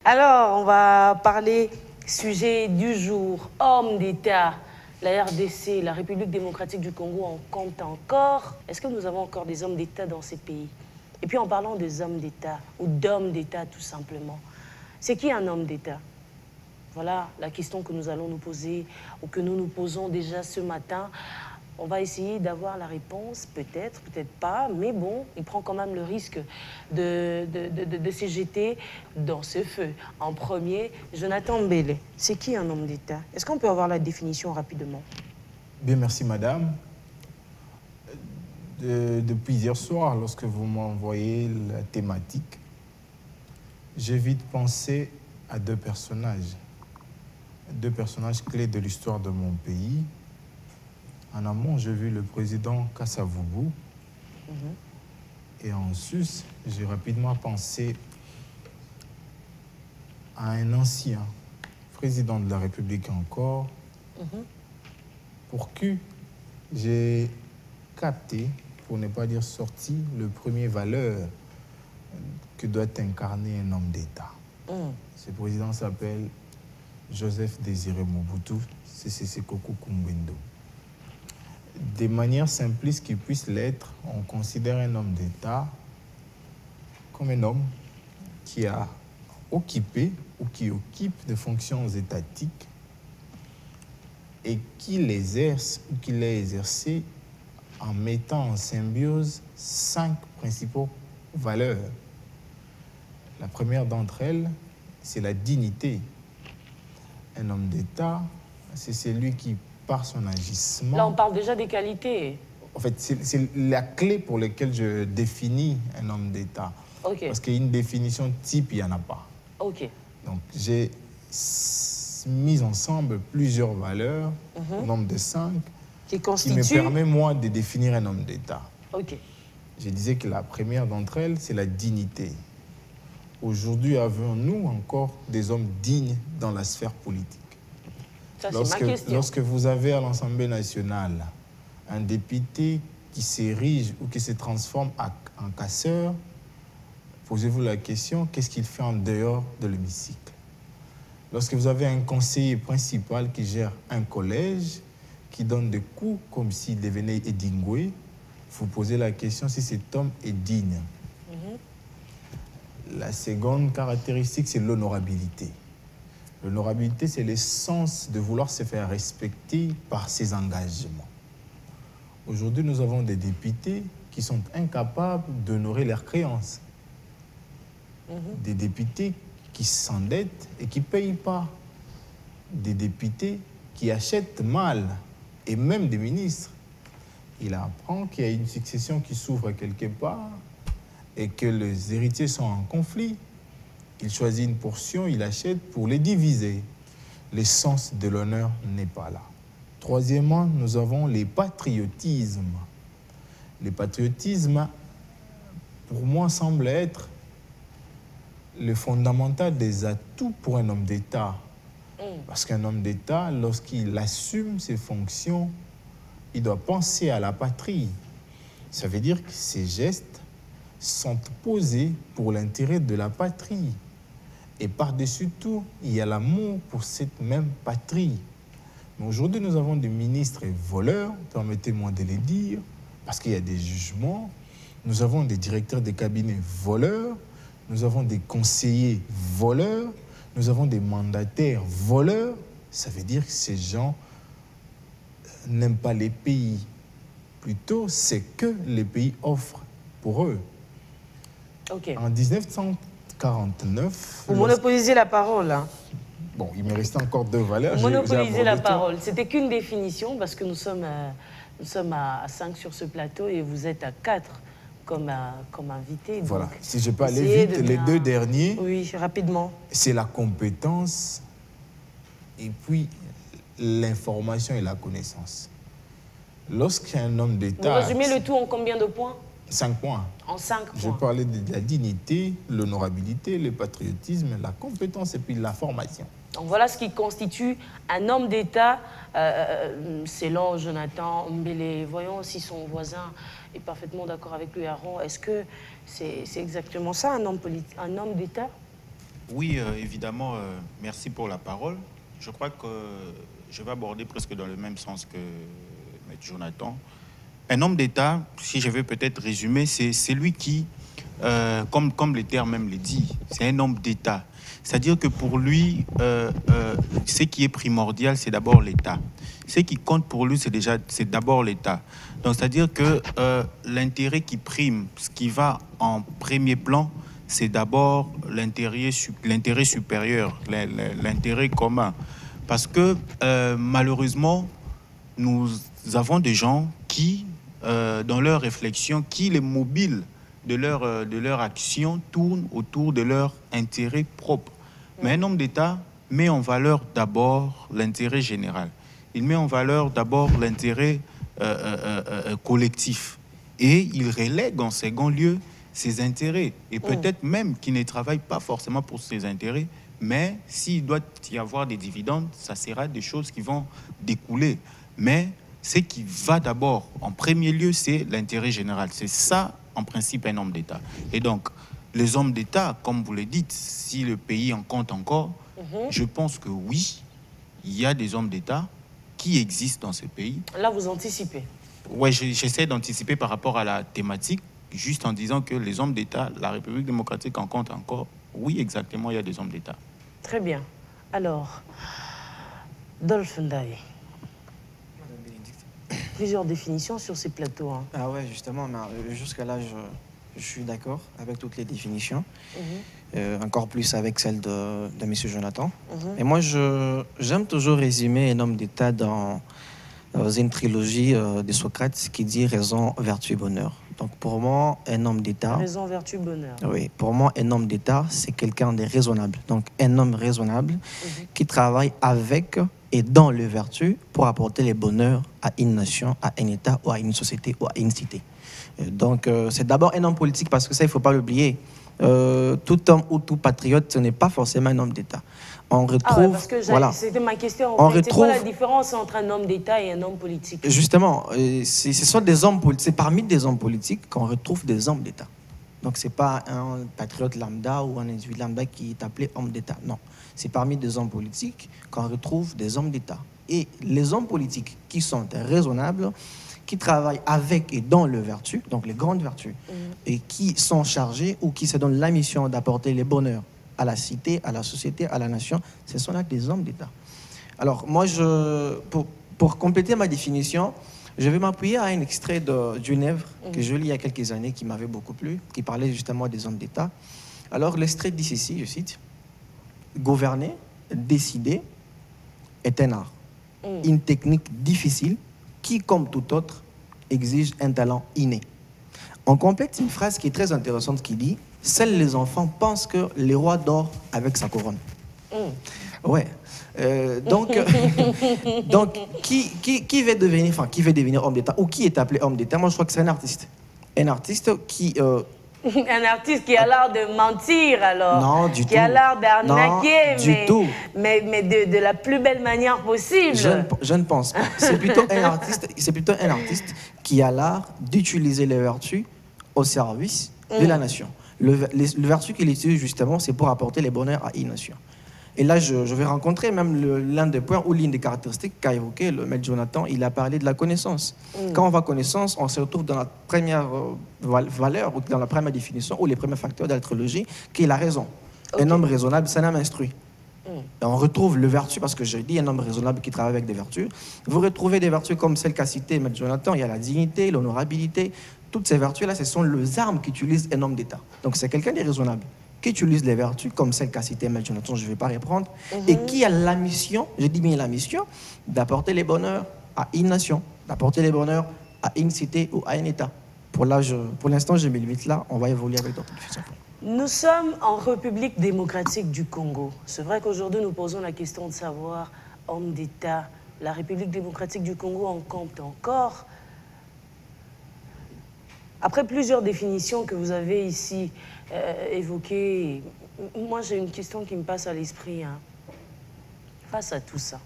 Alors, on va parler sujet du jour, homme d'État. La RDC, la République démocratique du Congo, en compte encore. Est-ce que nous avons encore des hommes d'État dans ces pays? Et puis en parlant des hommes d'État, ou d'hommes d'État tout simplement, c'est qui un homme d'État? Voilà la question que nous allons nous poser, ou que nous nous posons déjà ce matin. On va essayer d'avoir la réponse, peut-être, peut-être pas, mais bon, il prend quand même le risque de se jeter dans ce feu. En premier, Jonathan Mbele. C'est qui un homme d'État? Est-ce qu'on peut avoir la définition rapidement? Bien, merci madame. Depuis hier soir, lorsque vous m'envoyez la thématique, j'ai vite pensé à deux personnages clés de l'histoire de mon pays. En amont, j'ai vu le président Kasavubu. Et en sus, j'ai rapidement pensé à un ancien président de la République encore, pour qui j'ai capté, pour ne pas dire sorti, le premier valeur que doit incarner un homme d'État. Ce président s'appelle Joseph Désiré Mobutu Sese Seko Kumbendo. De manière simpliste qui puisse l'être, on considère un homme d'État comme un homme qui a occupé ou qui occupe des fonctions étatiques et qui l'exerce ou qui l'a exercé en mettant en symbiose 5 principaux valeurs. La première d'entre elles, c'est la dignité. Un homme d'État, c'est celui qui, par son agissement... Là, on parle déjà des qualités. En fait, c'est la clé pour laquelle je définis un homme d'État. Okay. Parce qu'il y a une définition type, il n'y en a pas. Ok. Donc, j'ai mis ensemble plusieurs valeurs, au nombre de 5, qui me permet, moi, de définir un homme d'État. Ok. Je disais que la première d'entre elles, c'est la dignité. Aujourd'hui, avons-nous encore des hommes dignes dans la sphère politique? Ça, c'est ma question. Lorsque vous avez à l'Assemblée nationale un député qui s'érige ou qui se transforme en casseur, posez-vous la question, qu'est-ce qu'il fait en dehors de l'hémicycle? Lorsque vous avez un conseiller principal qui gère un collège, qui donne des coups comme s'il devenait Edingwe, vous posez la question si cet homme est digne. La seconde caractéristique, c'est l'honorabilité. L'honorabilité, c'est le sens de vouloir se faire respecter par ses engagements. Aujourd'hui, nous avons des députés qui sont incapables d'honorer leurs créances. Des députés qui s'endettent et qui ne payent pas. Des députés qui achètent mal, et même des ministres. Il apprend qu'il y a une succession qui s'ouvre quelque part et que les héritiers sont en conflit. Il choisit une portion, il achète pour les diviser. L'essence de l'honneur n'est pas là. Troisièmement, nous avons les patriotismes. Le patriotisme, pour moi, semble être le fondamental des atouts pour un homme d'État. Parce qu'un homme d'État, lorsqu'il assume ses fonctions, il doit penser à la patrie. Ça veut dire que ses gestes sont posés pour l'intérêt de la patrie. Et par-dessus tout, il y a l'amour pour cette même patrie. Mais aujourd'hui, nous avons des ministres voleurs, permettez-moi de les dire, parce qu'il y a des jugements. Nous avons des directeurs de cabinet voleurs, nous avons des conseillers voleurs, nous avons des mandataires voleurs. Ça veut dire que ces gens n'aiment pas les pays. Plutôt, c'est que les pays offrent pour eux. Okay. En 1949... Vous monopolisez la parole, hein. Bon, il me restait encore 2 valeurs. Vous monopolisez la parole. C'était qu'une définition, parce que nous sommes à 5 sur ce plateau et vous êtes à 4 comme invité. Voilà. Donc, si je peux aller vite, les 2 derniers... Oui, rapidement. C'est la compétence et puis l'information et la connaissance. Lorsqu'un homme d'État... Vous résumez le tout en combien de points? 5 points. En 5 points. Je parlais de la dignité, l'honorabilité, le patriotisme, la compétence et puis la formation. Donc voilà ce qui constitue un homme d'État, selon Jonathan Mbele. Voyons si son voisin est parfaitement d'accord avec lui, Aaron. Est-ce que c'est exactement ça, un homme d'État? Oui, évidemment, merci pour la parole. Je crois que je vais aborder presque dans le même sens que M. Jonathan. Un homme d'État, si je vais peut-être résumer, c'est celui qui, comme le terme même le dit, c'est un homme d'État. C'est-à-dire que pour lui, ce qui est primordial, c'est d'abord l'État. Ce qui compte pour lui, c'est d'abord l'État. Donc, c'est-à-dire que l'intérêt qui prime, ce qui va en premier plan, c'est d'abord l'intérêt supérieur, l'intérêt commun. Parce que malheureusement, nous avons des gens qui, dans leur réflexion, qui les mobiles de leur action tournent autour de leur intérêt propre. Mais un homme d'État met en valeur d'abord l'intérêt général. Il met en valeur d'abord l'intérêt collectif. Et il relègue en second lieu ses intérêts. Et peut-être même qu'il ne travaille pas forcément pour ses intérêts, mais s'il doit y avoir des dividendes, ça sera des choses qui vont découler. Mais ce qui va d'abord, en premier lieu, c'est l'intérêt général. C'est ça, en principe, un homme d'État. Et donc, les hommes d'État, comme vous le dites, si le pays en compte encore, je pense que oui, il y a des hommes d'État qui existent dans ce pays. Là, vous anticipez. Oui, j'essaie d'anticiper par rapport à la thématique, juste en disant que les hommes d'État, la République démocratique en compte encore. Oui, exactement, il y a des hommes d'État. Très bien. Alors, Dolph Ndaye. Plusieurs définitions sur ces plateaux. Hein. Ah ouais, justement, jusqu'à là, je suis d'accord avec toutes les définitions. Encore plus avec celle de M. Jonathan. Et moi, j'aime toujours résumer un homme d'État dans une trilogie de Socrate qui dit raison, vertu, bonheur. Donc pour moi, un homme d'État... Raison, vertu, bonheur. Oui, pour moi, un homme d'État, c'est quelqu'un de raisonnable. Donc un homme raisonnable qui travaille avec et dans le vertu pour apporter le bonheur à une nation, à un État, ou à une société, ou à une cité. Donc c'est d'abord un homme politique parce que ça, il ne faut pas l'oublier. Tout homme ou tout patriote, ce n'est pas forcément un homme d'État. On retrouve, parce que voilà, c'était ma question. on C'est retrouve, quoi la différence entre un homme d'État et un homme politique? Justement, ce sont des hommes politiques. C'est parmi des hommes politiques qu'on retrouve des hommes d'État. Donc, ce n'est pas un patriote lambda ou un individu lambda qui est appelé homme d'État. Non, c'est parmi des hommes politiques qu'on retrouve des hommes d'État. Et les hommes politiques qui sont raisonnables, qui travaillent avec et dans le vertu, donc les grandes vertus, et qui sont chargés ou qui se donnent la mission d'apporter le bonheur à la cité, à la société, à la nation, ce sont là des hommes d'État. Alors, moi, pour compléter ma définition, je vais m'appuyer à un extrait d'une œuvre que je lis il y a quelques années, qui m'avait beaucoup plu, qui parlait justement des hommes d'État. Alors, l'extrait dit ceci, je cite, « Gouverner, décider est un art, une technique difficile qui, comme tout autre, exige un talent inné. » On complète une phrase qui est très intéressante qui dit « Seuls les enfants pensent que le roi dort avec sa couronne. » Ouais. Donc, qui veut devenir homme d'État ou qui est appelé homme d'État? Moi, je crois que c'est un artiste. Un artiste qui... Un artiste qui a l'art de mentir, alors. Non, du tout. Qui a l'art d'arnaquer, mais de la plus belle manière possible. Je ne pense pas. C'est plutôt un artiste qui a l'art d'utiliser les vertus au service de la nation. Le vertu qu'il utilise, justement, c'est pour apporter les bonheurs à une nation. Et là, je vais rencontrer même l'un des points ou l'une des caractéristiques qu'a évoqué le maître Jonathan. Il a parlé de la connaissance. Quand on va connaissance, on se retrouve dans la première valeur, ou dans la première définition, ou les premiers facteurs de la trilogie, qui est la raison. Un homme raisonnable, c'est un homme instruit. Et on retrouve le vertu, parce que je dis un homme raisonnable qui travaille avec des vertus. Vous retrouvez des vertus comme celles qu'a citées maître Jonathan. Il y a la dignité, l'honorabilité. Toutes ces vertus-là, ce sont les armes qu'utilise un homme d'État. Donc c'est quelqu'un de raisonnable, qui utilise les vertus, comme celle qu'a citée M. Jonathan, je ne vais pas reprendre, et qui a la mission, je dis bien la mission, d'apporter les bonheurs à une nation, d'apporter les bonheurs à une cité ou à un État. Pour l'instant, je me limite là, on va évoluer avec d'autres questions. Nous sommes en République démocratique du Congo. C'est vrai qu'aujourd'hui, nous posons la question de savoir, homme d'État, la République démocratique du Congo en compte encore. Après plusieurs définitions que vous avez ici évoquées, moi j'ai une question qui me passe à l'esprit. Hein. Face à tout ça,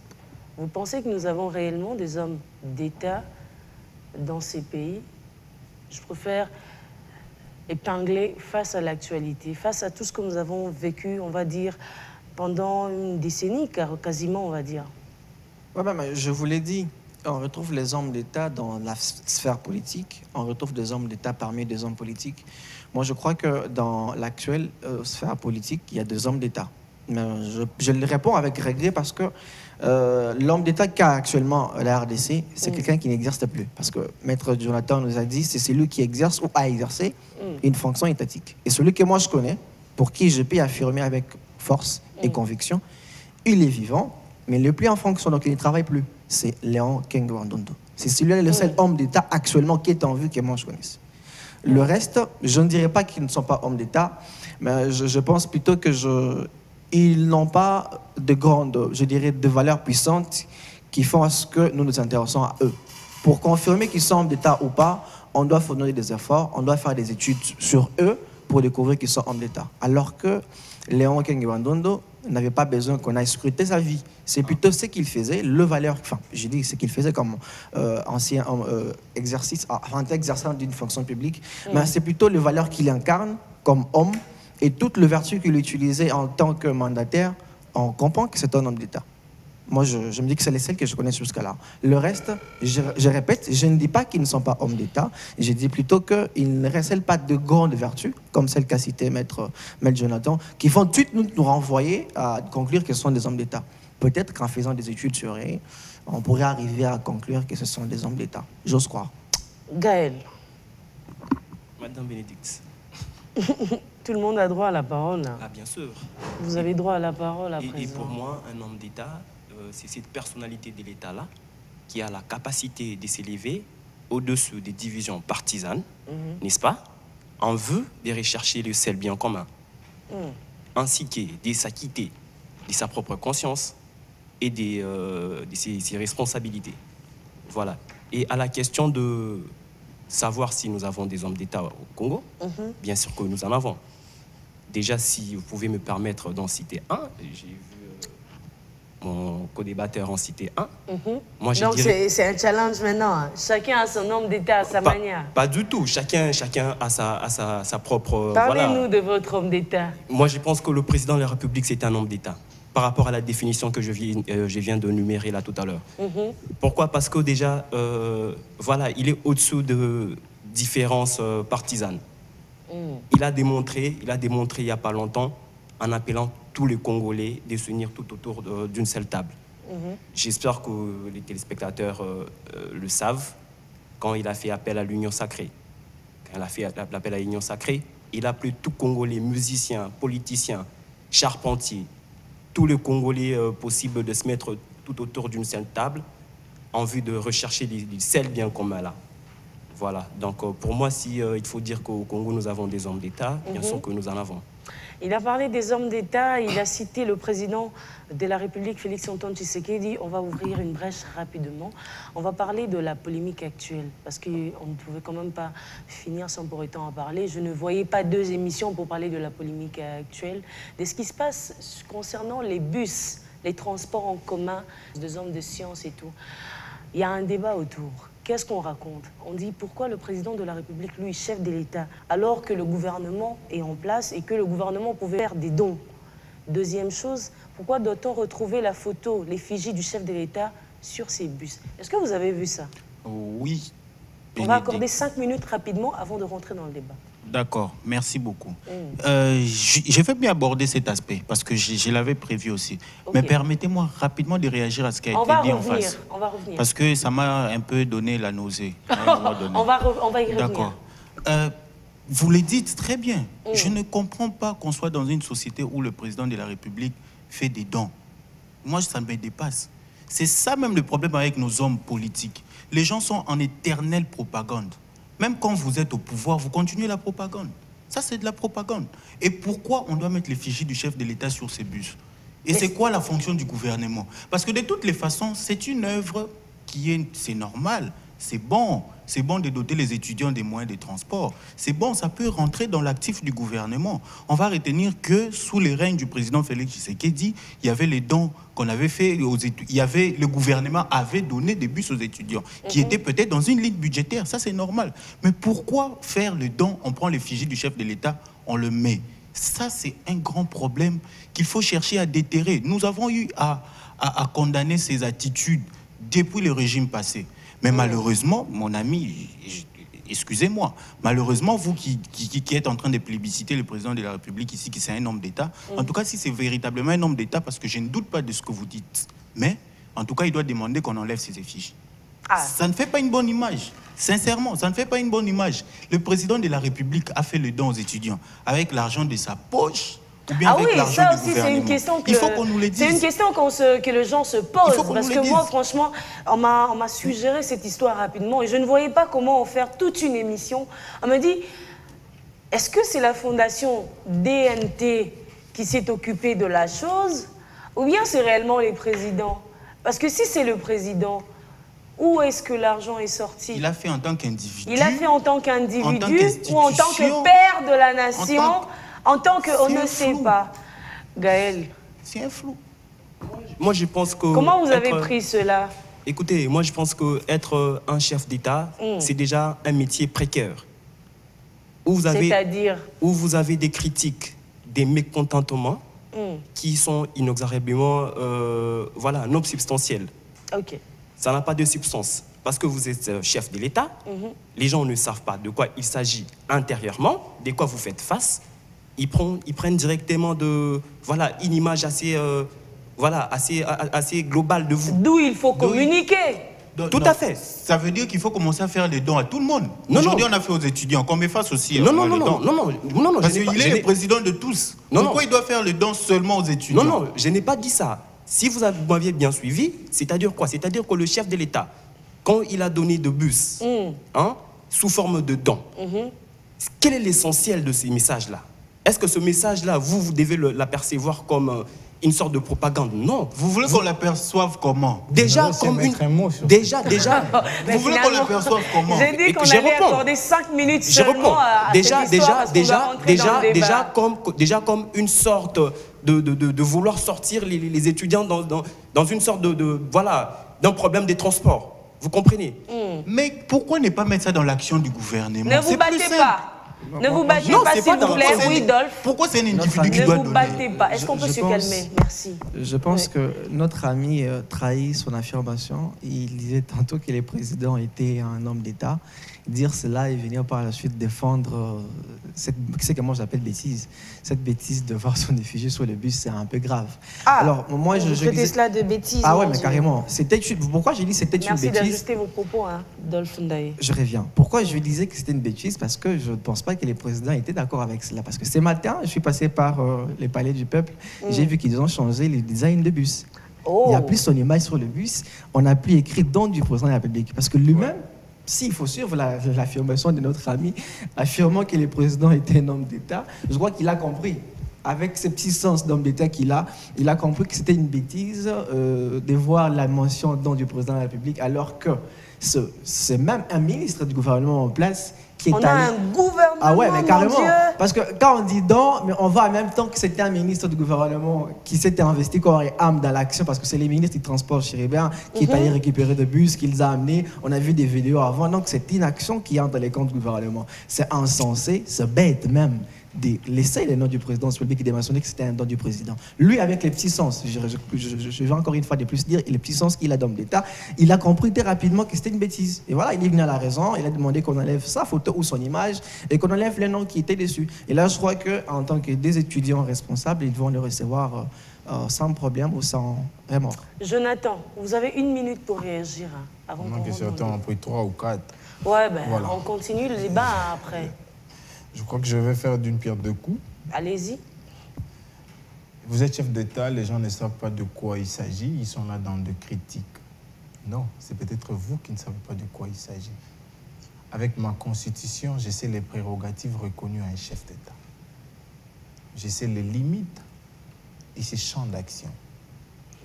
vous pensez que nous avons réellement des hommes d'État dans ces pays? Je préfère épinglé face à l'actualité, face à tout ce que nous avons vécu, on va dire, pendant une décennie, quasiment, on va dire. Ouais, mais je vous l'ai dit, on retrouve les hommes d'État dans la sphère politique, on retrouve des hommes d'État parmi des hommes politiques. Moi, je crois que dans l'actuelle sphère politique, il y a des hommes d'État. Mais je le réponds avec regret parce que l'homme d'État qu'a actuellement la RDC, c'est quelqu'un qui n'exerce plus. Parce que Maître Jonathan nous a dit c'est celui qui exerce ou a exercé une fonction étatique. Et celui que moi je connais, pour qui je peux affirmer avec force et conviction, il est vivant, mais il n'est plus en fonction, donc il ne travaille plus. C'est Léon Kengouandondo. C'est celui-là le seul homme d'État actuellement qui est en vue que moi je connaisse. Le reste, je ne dirais pas qu'ils ne sont pas hommes d'État, mais je pense plutôt que ils n'ont pas de grandes, je dirais, de valeurs puissantes qui font à ce que nous nous intéressons à eux. Pour confirmer qu'ils sont hommes d'État ou pas, on doit fournir des efforts, on doit faire des études sur eux pour découvrir qu'ils sont hommes d'État. Alors que Léon Kengouandondo n'avait pas besoin qu'on aille scruter sa vie. C'est plutôt ce qu'il faisait, j'ai dit ce qu'il faisait comme ancien exercice, en exerçant d'une fonction publique, mais c'est plutôt les valeurs qu'il incarne comme homme et toutes les vertus qu'il utilisait en tant que mandataire. On comprend que c'est un homme d'État. Moi, je me dis que c'est les seuls que je connais jusqu'à là. Le reste, je répète, je ne dis pas qu'ils ne sont pas hommes d'État. Je dis plutôt qu'ils ne recèlent pas de grandes vertus, comme celle qu'a citée Maître Jonathan, qui font tout nous renvoyer à conclure que ce sont des hommes d'État. Peut-être qu'en faisant des études sur eux, on pourrait arriver à conclure que ce sont des hommes d'État. J'ose croire. Gaël. Madame Bénédicte. Tout le monde a droit à la parole. Ah, bien sûr. Vous avez droit à la parole à présent. Et pour moi, un homme d'État, c'est cette personnalité de l'État-là qui a la capacité de s'élever au-dessus des divisions partisanes, n'est-ce pas, en vue de rechercher le seul bien commun, ainsi que de s'acquitter de sa propre conscience et de ses responsabilités. Voilà. Et à la question de savoir si nous avons des hommes d'État au Congo, bien sûr que nous en avons. Déjà, si vous pouvez me permettre d'en citer un, j'ai vu mon co-débatteur en citer un. Moi, donc c'est un challenge maintenant. Hein. Chacun a son homme d'État à sa manière. Pas du tout. Chacun a sa propre... Parlez-nous de votre homme d'État. Moi, je pense que le président de la République, c'est un homme d'État. Par rapport à la définition que je viens de numérer là tout à l'heure. Pourquoi? Parce que déjà, voilà, il est au-dessous de différences partisanes. Il a démontré il n'y a pas longtemps, en appelant tous les Congolais de s'unir tout autour d'une seule table. J'espère que les téléspectateurs le savent. Quand il a fait appel à l'union sacrée, il a appelé tout Congolais, musiciens, politiciens, charpentiers, tous les Congolais possibles de se mettre tout autour d'une seule table en vue de rechercher les seuls biens communs là. Voilà. Donc pour moi, il faut dire qu'au Congo, nous avons des hommes d'État, bien sûr que nous en avons. Il a parlé des hommes d'État, il a cité le président de la République, Félix-Antoine Tshisekedi. On va ouvrir une brèche rapidement. On va parler de la polémique actuelle, parce qu'on ne pouvait quand même pas finir sans pour autant en parler. Je ne voyais pas 2 émissions pour parler de la polémique actuelle, de ce qui se passe concernant les bus, les transports en commun, des hommes de science et tout. Il y a un débat autour. Qu'est-ce qu'on raconte? On dit pourquoi le président de la République, lui, chef de l'État, alors que le gouvernement est en place et que le gouvernement pouvait faire des dons. Deuxième chose, pourquoi doit-on retrouver la photo, l'effigie du chef de l'État sur ces bus? Est-ce que vous avez vu ça? Oui. On va accorder 5 minutes rapidement avant de rentrer dans le débat. D'accord, merci beaucoup. Je vais bien aborder cet aspect parce que je l'avais prévu aussi. Mais permettez-moi rapidement de réagir à ce qui a été dit en face. On va revenir. Parce que ça m'a un peu donné la nausée. on va y revenir. D'accord. Vous le dites très bien. Je ne comprends pas qu'on soit dans une société où le président de la République fait des dons. Moi, ça me dépasse. C'est ça même le problème avec nos hommes politiques. Les gens sont en éternelle propagande. Même quand vous êtes au pouvoir, vous continuez la propagande. Ça, c'est de la propagande. Et pourquoi on doit mettre l'effigie du chef de l'État sur ces bus? Et c'est quoi la fonction du gouvernement? Parce que de toutes les façons, c'est une œuvre qui est... C'est normal c'est bon. C'est bon de doter les étudiants des moyens de transport. C'est bon, ça peut rentrer dans l'actif du gouvernement. On va retenir que sous les règnes du président Félix Tshisekedi, il y avait les dons qu'on avait fait aux étudiants. Le gouvernement avait donné des bus aux étudiants qui étaient peut-être dans une ligne budgétaire. Ça, c'est normal. Mais pourquoi faire le don? On prend l'effigie du chef de l'État, on le met. Ça, c'est un grand problème qu'il faut chercher à déterrer. Nous avons eu à condamner ces attitudes depuis le régime passé. Mais malheureusement, mon ami, excusez-moi, malheureusement, vous qui êtes en train de plébisciter le président de la République ici, qui c'est un homme d'État, en tout cas, si c'est véritablement un homme d'État, parce que je ne doute pas de ce que vous dites, mais en tout cas, il doit demander qu'on enlève ses effigies. Ça ne fait pas une bonne image. Sincèrement, ça ne fait pas une bonne image. Le président de la République a fait le don aux étudiants avec l'argent de sa poche. Ah oui, ça aussi, c'est une question il faut qu'on nous le dise. C'est une question que les gens se posent. Parce que moi, franchement, on m'a suggéré cette histoire rapidement et je ne voyais pas comment en faire toute une émission. On me dit, est-ce que c'est la fondation DNT qui s'est occupée de la chose ou bien c'est réellement les présidents? Parce que si c'est le président, où est-ce que l'argent est sorti? Il a fait en tant qu'individu. Il a fait en tant qu'individu ou en tant que père de la nation? En tant qu'on ne sait pas. Gaël. C'est un flou. Moi, je pense que... Comment vous avez pris cela? Écoutez, moi, je pense qu'être un chef d'État, c'est déjà un métier précaire. C'est-à-dire? Où vous avez des critiques, des mécontentements qui sont inexorablement non substantiels. Ok. Ça n'a pas de substance. Parce que vous êtes chef de l'État, les gens ne savent pas de quoi il s'agit intérieurement, de quoi vous faites face. Ils prennent directement une image assez globale de vous. D'où il faut communiquer. Tout à fait. Ça veut dire qu'il faut commencer à faire les dons à tout le monde. Aujourd'hui, on a fait aux étudiants, qu'on me fasse aussi. Non, parce qu'il est le président de tous. Pourquoi il doit faire le don seulement aux étudiants? Non, je n'ai pas dit ça. Si vous m'aviez bien suivi, c'est-à-dire quoi? C'est-à-dire que le chef de l'État, quand il a donné de bus, sous forme de dons, quel est l'essentiel de ces messages-là? Est-ce que ce message-là, vous devez l'apercevoir comme une sorte de propagande? Non. Vous voulez qu'on l'aperçoive comment? Déjà comme une... Déjà. Vous voulez qu'on l'aperçoive comment? J'ai dit qu'on allait accorder 5 minutes seulement à cette histoire déjà comme une sorte de vouloir sortir les étudiants dans une sorte d'un problème des transports. Vous comprenez? Mais pourquoi ne pas mettre ça dans l'action du gouvernement? Ne vous battez pas. Ne vous battez pas, s'il vous plaît, oui, Dolph. Pourquoi c'est un individu qui doit donner? Ne vous battez pas. Est-ce qu'on peut se calmer? Merci. Je pense que notre ami trahit son affirmation. Il disait tantôt que le président était un homme d'État. Dire cela et venir par la suite défendre ce que moi j'appelle bêtise. Cette bêtise de voir son effigie sur le bus, c'est un peu grave. Alors, moi, je disais cela de bêtise. Ah ouais, mais carrément. Pourquoi je dis c'était une bêtise? Merci d'ajuster vos propos, Dolph Ndaye. Je reviens. Pourquoi je disais que c'était une bêtise? Parce que je ne pense pas que les présidents étaient d'accord avec cela. Parce que ce matin, je suis passé par les palais du peuple. J'ai vu qu'ils ont changé le design de bus. Il n'y a plus son image sur le bus. On n'a plus écrit don du président de la République. Parce que lui-même, s'il faut suivre l'affirmation de notre ami, affirmant que le président était un homme d'État, je crois qu'il a compris. Avec ce petit sens d'homme d'État qu'il a, il a compris que c'était une bêtise de voir la mention don du président de la République, alors que c'est même un ministre du gouvernement en place qui est on a un gouvernement, ah ouais, mais carrément. Mon Dieu. Parce que quand on dit don, mais on voit en même temps que c'était un ministre du gouvernement qui s'était investi corps et âme dans l'action, parce que c'est les ministres du transport chérubin qui est allé récupérer des bus, qu'ils ont amenés. On a vu des vidéos avant, donc c'est une action qui entre dans les comptes du gouvernement. C'est insensé, c'est bête même de laisser le nom du président public et de mentionner que c'était un don du président. Lui, avec les petits sens, je vais encore une fois de plus dire, les petits sens qu'il a d'homme d'État, il a compris très rapidement que c'était une bêtise. Et voilà, il est venu à la raison, il a demandé qu'on enlève sa photo ou son image et qu'on enlève les noms qui étaient dessus. Et là, je crois qu'en tant que des étudiants responsables, ils vont le recevoir sans problème ou sans remords. Jonathan, vous avez 1 minute pour réagir avant qu'on que certains ont pris 3 ou 4. Ouais, ben, voilà. On continue le débat après. Je crois que je vais faire d'une pierre deux coups. Allez-y. Vous êtes chef d'État, les gens ne savent pas de quoi il s'agit, ils sont là dans de critiques. Non, c'est peut-être vous qui ne savez pas de quoi il s'agit. Avec ma constitution, je sais les prérogatives reconnues à un chef d'État. Je sais les limites et ses champs d'action.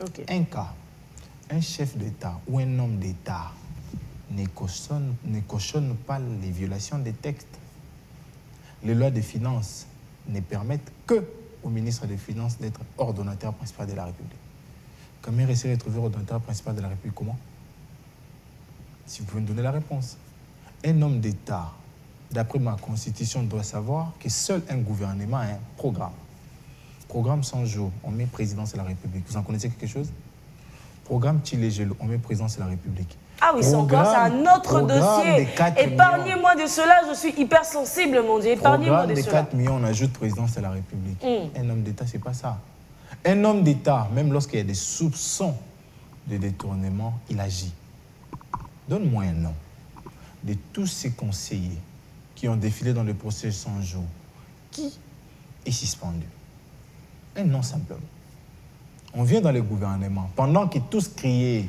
Okay. Un cas, un chef d'État ou un homme d'État ne cautionne pas les violations des textes. Les lois des finances ne permettent que au ministre des Finances d'être ordonnateur principal de la République. Comment est-ce retrouvé ordonnateur principal de la République? Comment? Si vous pouvez me donner la réponse. Un homme d'État, d'après ma constitution, doit savoir que seul un gouvernement a un programme. Programme 100 jours, on met présidence de la République. Vous en connaissez quelque chose? Programme Tchilégelo, on met présidence de la République. Ah oui, c'est encore c'est un autre dossier. Épargnez-moi de cela, je suis hyper sensible, mon Dieu. Épargnez-moi de cela. Programme de 4 millions, on ajoute présidence de la République. Un homme d'État, c'est pas ça. Un homme d'État, même lorsqu'il y a des soupçons de détournement, il agit. Donne-moi un nom de tous ces conseillers qui ont défilé dans le procès 100 jours. Qui est suspendu? Un nom simplement. On vient dans le gouvernement, pendant que tous criaient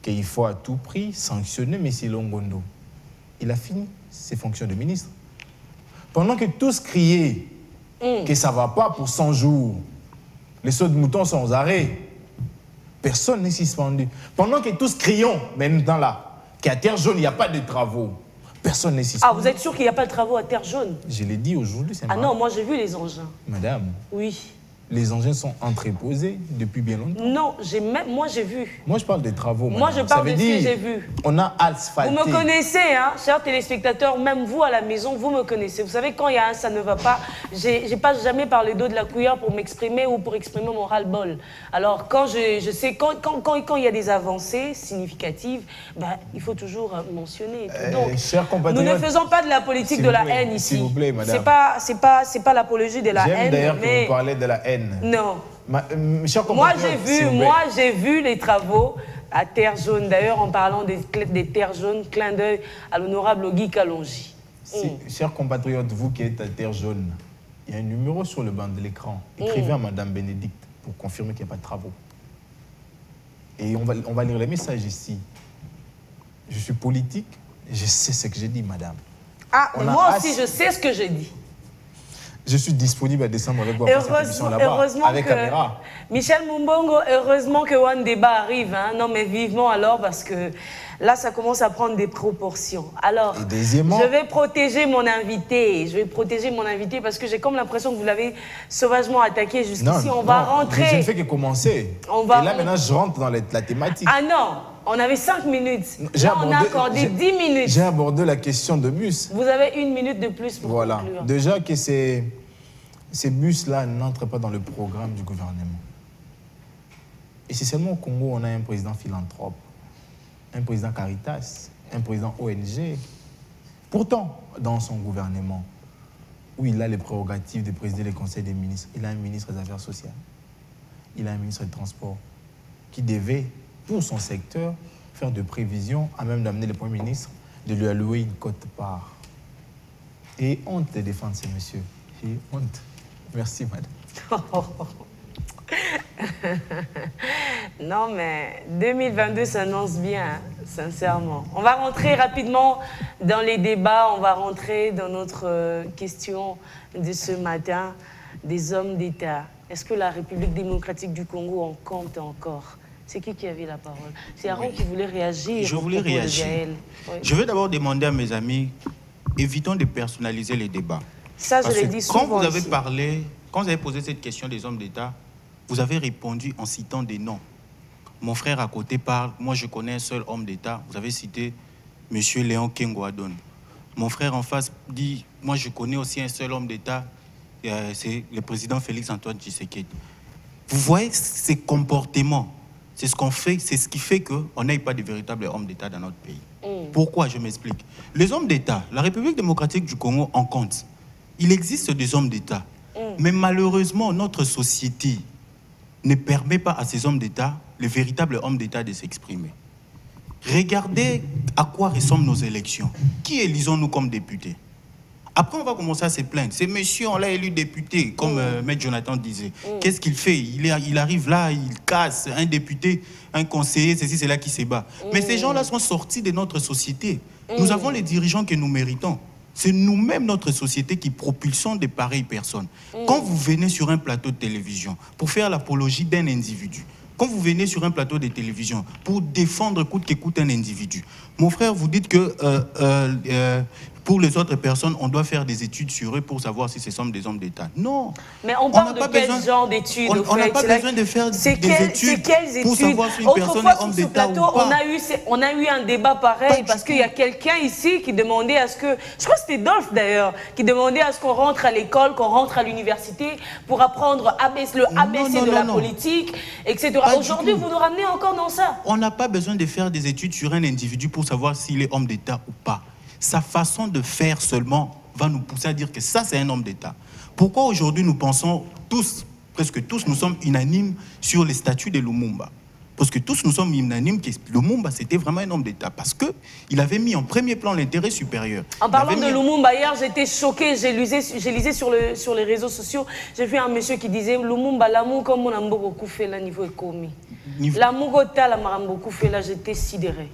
qu'il faut à tout prix sanctionner M. Longondo. Il a fini ses fonctions de ministre. Pendant que tous criaient que ça ne va pas pour 100 jours, les sauts de moutons sont aux arrêts, personne n'est suspendu. Pendant que tous crions, maintenant là, qu'à Terre Jaune, il n'y a pas de travaux, personne n'est suspendu. Ah, vous êtes sûr qu'il n'y a pas de travaux à Terre Jaune? Je l'ai dit aujourd'hui, c'est non, moi j'ai vu les engins. Madame. Oui. Les engins sont entreposés depuis bien longtemps. Non, moi j'ai vu. Moi je parle des travaux. Madame. Moi je parle de ce que j'ai vu. On a asphalté. Vous me connaissez, hein, chers téléspectateurs, même vous à la maison, vous me connaissez. Vous savez, quand il y a un ça ne va pas, j'ai pas jamais par le dos de la cuillère pour m'exprimer ou pour exprimer mon ras-le-bol. Alors quand je sais, quand il y a des avancées significatives, ben, il faut toujours mentionner. Donc, chers compatriotes, nous ne faisons pas de la politique de la haine ici. S'il vous plaît, madame. C'est pas l'apologie de la haine. J'aime d'ailleurs que vous parlez de la haine. Non. Moi j'ai vu les travaux à Terre Jaune. D'ailleurs, en parlant des Terres Jaunes, clin d'œil à l'honorable Guy Kalonji. Chers compatriotes, vous qui êtes à Terre Jaune, il y a un numéro sur le banc de l'écran. Écrivez à Madame Bénédicte pour confirmer qu'il n'y a pas de travaux. Et on va lire les messages ici. Je suis politique, je sais ce que j'ai dit, madame. Ah, moi aussi, je sais ce que j'ai dit. Je suis disponible à descendre avec vous après cette émission là-bas, avec caméra. Michel Mumbongo, heureusement que un débat arrive. Hein? Non, mais vivement alors, parce que là, ça commence à prendre des proportions. Alors, je vais protéger mon invité. Je vais protéger mon invité parce que j'ai comme l'impression que vous l'avez sauvagement attaqué jusqu'ici. On va rentrer. Je ne fais que commencer. Et là, maintenant, je rentre dans la thématique. Ah non, on avait 5 minutes. Là, on a accordé 10 minutes. J'ai abordé la question de bus. Vous avez 1 minute de plus pour conclure. Déjà que ces bus-là n'entrent pas dans le programme du gouvernement. Et c'est seulement au Congo on a un président philanthrope, un président Caritas, un président ONG. Pourtant, dans son gouvernement, où il a les prérogatives de présider le Conseil des ministres, il a un ministre des Affaires sociales, il a un ministre des Transports, qui devait, pour son secteur, faire de prévisions, à même d'amener le Premier ministre, de lui allouer une quote-part. Et honte de défendre ces messieurs. J'ai honte. Merci, madame. Non, mais 2022 s'annonce bien, sincèrement. On va rentrer rapidement dans les débats, on va rentrer dans notre question de ce matin, des hommes d'État. Est-ce que la République démocratique du Congo en compte encore? C'est qui avait la parole? C'est Aaron qui voulait réagir. Je voulais réagir. Oui. Je vais d'abord demander à mes amis, évitons de personnaliser les débats. Ça, je l'ai dit souvent. Quand vous avez parlé, quand vous avez posé cette question des hommes d'État, vous avez répondu en citant des noms. Mon frère à côté parle, moi je connais un seul homme d'État. Vous avez cité M. Léon Kengo-Adon. Mon frère en face dit, moi je connais aussi un seul homme d'État, c'est le président Félix-Antoine Tshisekedi. Vous voyez ces comportements, c'est ce qu'on fait, c'est ce qui fait qu'on n'ait pas de véritables hommes d'État dans notre pays. Pourquoi? Je m'explique. Les hommes d'État, la République démocratique du Congo en compte. Il existe des hommes d'État, mais malheureusement, notre société ne permet pas à ces hommes d'État, les véritables hommes d'État, de s'exprimer. Regardez à quoi ressemblent nos élections. Qui élisons-nous comme députés? Après, on va commencer à se plaindre. C'est monsieur, on l'a élu député, comme Maître Jonathan disait. Qu'est-ce qu'il fait? Il arrive là, il casse un député, un conseiller, ceci, c'est là qui se bat. Mais ces gens-là sont sortis de notre société. Nous avons les dirigeants que nous méritons. C'est nous-mêmes, notre société, qui propulsons de pareilles personnes. Quand vous venez sur un plateau de télévision pour faire l'apologie d'un individu, Quand vous venez sur un plateau de télévision pour défendre coûte que coûte un individu, mon frère, vous dites que pour les autres personnes, on doit faire des études sur eux pour savoir si ce sont des hommes d'État. Non. Mais on parle de quel genre d'études? On n'a pas besoin de faire des études pour savoir si une personne est homme d'État ou pas. On a eu un débat pareil parce qu'il y a quelqu'un ici qui demandait à ce que... Je crois que c'était Dolph d'ailleurs, qui demandait à ce qu'on rentre à l'école, qu'on rentre à l'université pour apprendre le ABC de la politique, etc. Aujourd'hui, vous nous ramenez encore dans ça. On n'a pas besoin de faire des études sur un individu pour savoir s'il est homme d'État ou pas. Sa façon de faire seulement va nous pousser à dire que ça, c'est un homme d'État. Pourquoi aujourd'hui nous pensons tous, presque tous, nous sommes unanimes sur les statuts de Lumumba? Parce que tous nous sommes unanimes que Lumumba, c'était vraiment un homme d'État. Parce qu'il avait mis en premier plan l'intérêt supérieur. En parlant de Lumumba, hier, j'étais choquée. J'ai lisé sur les réseaux sociaux. J'ai vu un monsieur qui disait Lumumba, l'amour comme on a beaucoup fait là, niveau économie. L'amour la marambo fait là, j'étais sidérée.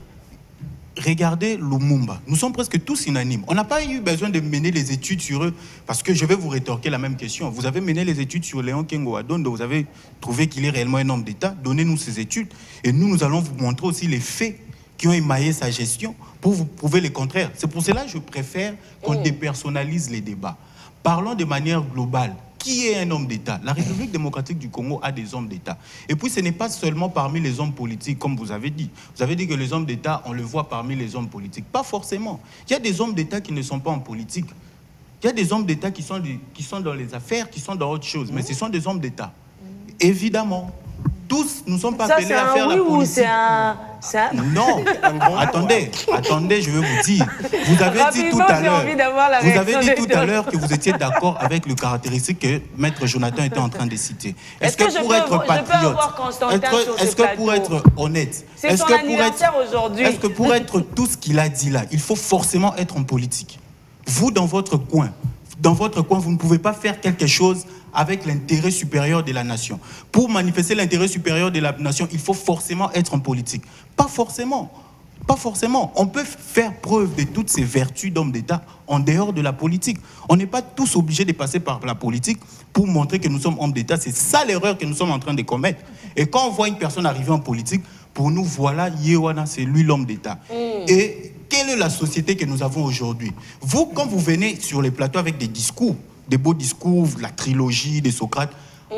Regardez Lumumba, nous sommes presque tous unanimes. On n'a pas eu besoin de mener les études sur eux, parce que je vais vous rétorquer la même question. Vous avez mené les études sur Léon Kengo Adondo, vous avez trouvé qu'il est réellement un homme d'État. Donnez-nous ces études et nous allons vous montrer aussi les faits qui ont émaillé sa gestion pour vous prouver le contraire. C'est pour cela que je préfère qu'on dépersonnalise les débats. Parlons de manière globale. Qui est un homme d'État? La République démocratique du Congo a des hommes d'État. Et puis ce n'est pas seulement parmi les hommes politiques, comme vous avez dit. Vous avez dit que les hommes d'État, on le voit parmi les hommes politiques. Pas forcément. Il y a des hommes d'État qui ne sont pas en politique. Il y a des hommes d'État qui sont dans les affaires, qui sont dans autre chose. Mais ce sont des hommes d'État. Évidemment. Tous, nous ne sommes pas appelés à faire la politique. Non, attendez, je veux vous dire. Vous avez dit tout à l'heure que vous étiez d'accord avec le caractéristique que Maître Jonathan était en train de citer. Est-ce que pour être patriote, est-ce que pour être honnête, est-ce que pour être tout ce qu'il a dit là, il faut forcément être en politique? Vous, dans votre coin, vous ne pouvez pas faire quelque chose avec l'intérêt supérieur de la nation. Pour manifester l'intérêt supérieur de la nation, il faut forcément être en politique. Pas forcément. Pas forcément. On peut faire preuve de toutes ces vertus d'homme d'État en dehors de la politique. On n'est pas tous obligés de passer par la politique pour montrer que nous sommes hommes d'État. C'est ça l'erreur que nous sommes en train de commettre. Et quand on voit une personne arriver en politique, pour nous, voilà, Yewana, c'est lui l'homme d'État. Et quelle est la société que nous avons aujourd'hui? Vous, quand vous venez sur les plateaux avec des discours, des beaux discours, la trilogie de Socrate,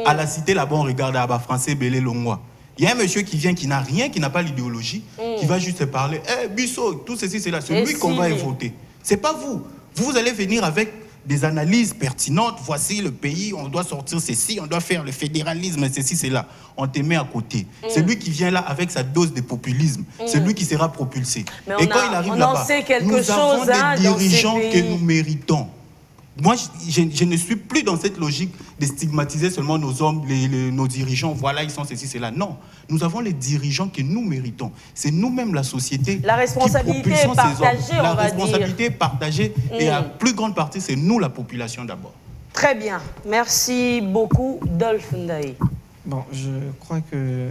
à la cité là-bas, on regarde Abba Français, Belé Longwa. Il y a un monsieur qui vient, qui n'a rien, qui n'a pas l'idéologie, qui va juste parler, Bissot, tout ceci, c'est là. C'est lui qu'on va voter. C'est pas vous. Vous allez venir avec des analyses pertinentes. Voici le pays, on doit sortir ceci, on doit faire le fédéralisme, ceci, c'est là. On te met à côté. C'est lui qui vient là avec sa dose de populisme. C'est lui qui sera propulsé. Et quand il arrive là-bas, nous avons des dirigeants que nous méritons. Moi, je ne suis plus dans cette logique de stigmatiser seulement nos hommes, nos dirigeants. Voilà, ils sont ceci, c'est là. Non, nous avons les dirigeants que nous méritons. C'est nous-mêmes, la société, la responsabilité qui propulsons est partagée, ces hommes. La responsabilité est partagée et à plus grande partie, c'est nous, la population d'abord. Très bien. Merci beaucoup, Dolph Ndaye. Bon, je crois que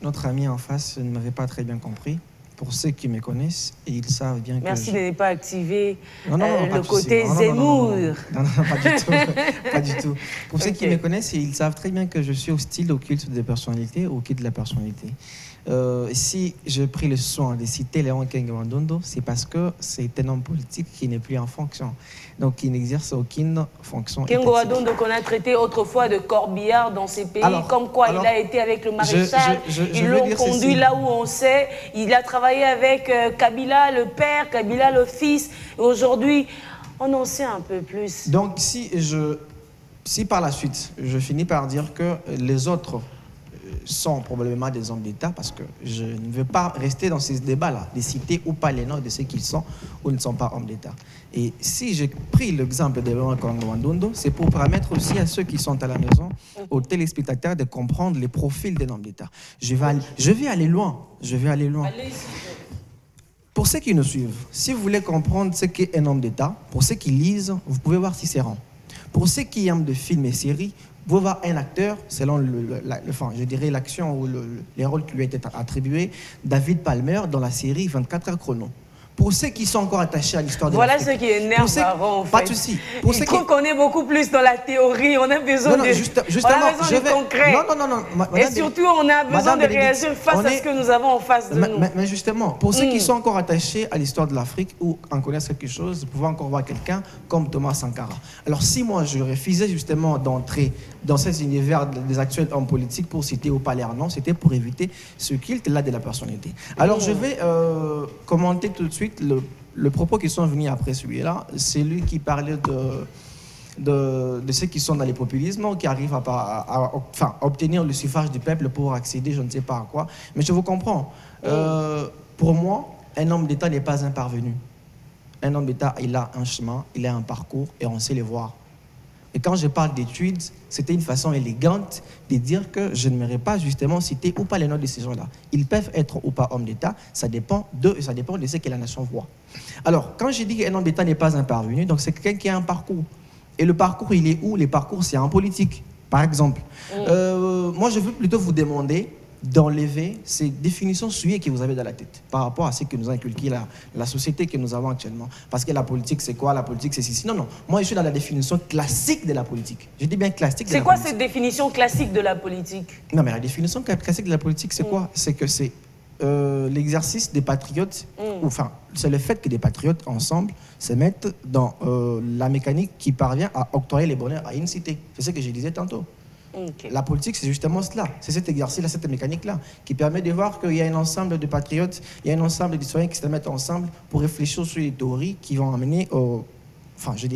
notre ami en face ne m'avait pas très bien compris. Pour ceux qui me connaissent, et ils savent bien que... Merci de ne pas activer le côté Zemmour. Non, pas du tout. Pas du tout. Pour ceux qui me connaissent, ils savent très bien que je suis hostile au culte des personnalités, au culte de la personnalité. Si j'ai pris le soin de citer Léon Kengo Adondo, c'est parce que c'est un homme politique qui n'est plus en fonction, donc qui n'exerce aucune fonction. Kengo Adondo qu'on a traité autrefois de corbillard dans ces pays, comme quoi il a été avec le maréchal, ils l'ont conduit là où on sait, il a travaillé avec Kabila le père, Kabila le fils, et aujourd'hui on en sait un peu plus. Donc si par la suite je finis par dire que les autres sont probablement des hommes d'État, parce que je ne veux pas rester dans ces débats-là, de citer ou pas les noms de ceux qui sont ou ne sont pas hommes d'État. Et si j'ai pris l'exemple de Léon Kengo Adondo, c'est pour permettre aussi à ceux qui sont à la maison, aux téléspectateurs, de comprendre les profils des hommes d'État. Je vais aller loin. Pour ceux qui nous suivent, si vous voulez comprendre ce qu'est un homme d'État, pour ceux qui lisent, vous pouvez voir Cicéron. Pour ceux qui aiment de films et séries, vous pouvez voir un acteur, selon je dirais l'action ou les rôles qui lui ont été attribués, David Palmer dans la série 24 heures chrono. Pour ceux qui sont encore attachés à l'histoire de Voilà l'Afrique. ce qui énerve Baron, en fait. Pas de souci. Pour Il ceux trouve qu'on est beaucoup plus dans la théorie. On a besoin de concret. Non. Et surtout, on a besoin de réagir face à ce que nous avons en face de nous. Mais justement, pour ceux qui sont encore attachés à l'histoire de l'Afrique ou en connaissent quelque chose, vous pouvez encore voir quelqu'un comme Thomas Sankara. Alors si moi, je refusais justement d'entrer dans cet univers des actuels hommes politiques pour citer au palais Arnon, c'était pour éviter ce culte-là de la personnalité. Alors je vais commenter tout de suite le propos qui sont venus après celui-là. C'est lui qui parlait de ceux qui sont dans les populismes, qui arrivent à obtenir le suffrage du peuple pour accéder, je ne sais pas à quoi. Mais je vous comprends. Pour moi, un homme d'État n'est pas un parvenu. Un homme d'État, il a un chemin, il a un parcours et on sait le voir. Et quand je parle d'études, c'était une façon élégante de dire que je n'aimerais pas justement citer ou pas les noms de ces gens-là. Ils peuvent être ou pas hommes d'État, ça dépend d'eux et ça dépend de ce que la nation voit. Alors, quand je dis qu'un homme d'État n'est pas un parvenu, donc c'est quelqu'un qui a un parcours. Et le parcours, il est où? Les parcours, c'est en politique, par exemple. Moi, je veux plutôt vous demander d'enlever ces définitions souillées que vous avez dans la tête par rapport à ce que nous a inculqué la société que nous avons actuellement. Parce que la politique, c'est quoi? La politique, c'est ceci. Non. Moi, je suis dans la définition classique de la politique. Je dis bien classique de la politique. C'est quoi cette définition classique de la politique? Non, mais la définition classique de la politique, c'est quoi? C'est que c'est l'exercice des patriotes, enfin, c'est le fait que des patriotes, ensemble, se mettent dans la mécanique qui parvient à octroyer les bonheurs à une cité. C'est ce que je disais tantôt. Okay. La politique, c'est justement cela. C'est cet exercice-là, cette mécanique-là, qui permet de voir qu'il y a un ensemble de patriotes, il y a un ensemble de citoyens qui se mettent ensemble pour réfléchir sur les théories qui vont amener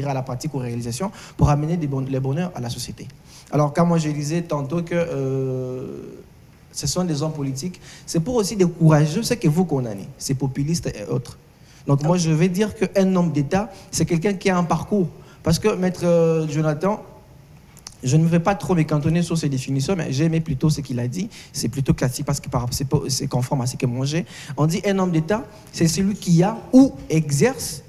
à la pratique, aux réalisations, pour amener les bonheurs à la société. Alors, quand moi je disais tantôt que ce sont des hommes politiques, c'est pour aussi des courageux, ceux que vous condamnez, ces populistes et autres. Donc, moi, je vais dire qu'un homme d'État, c'est quelqu'un qui a un parcours. Parce que, Maître Jonathan, je ne vais pas trop me cantonner sur ces définitions, mais j'ai aimé plutôt ce qu'il a dit. C'est plutôt classique parce que c'est conforme à ce que moi j'ai. On dit un homme d'État, c'est celui qui a ou exerce,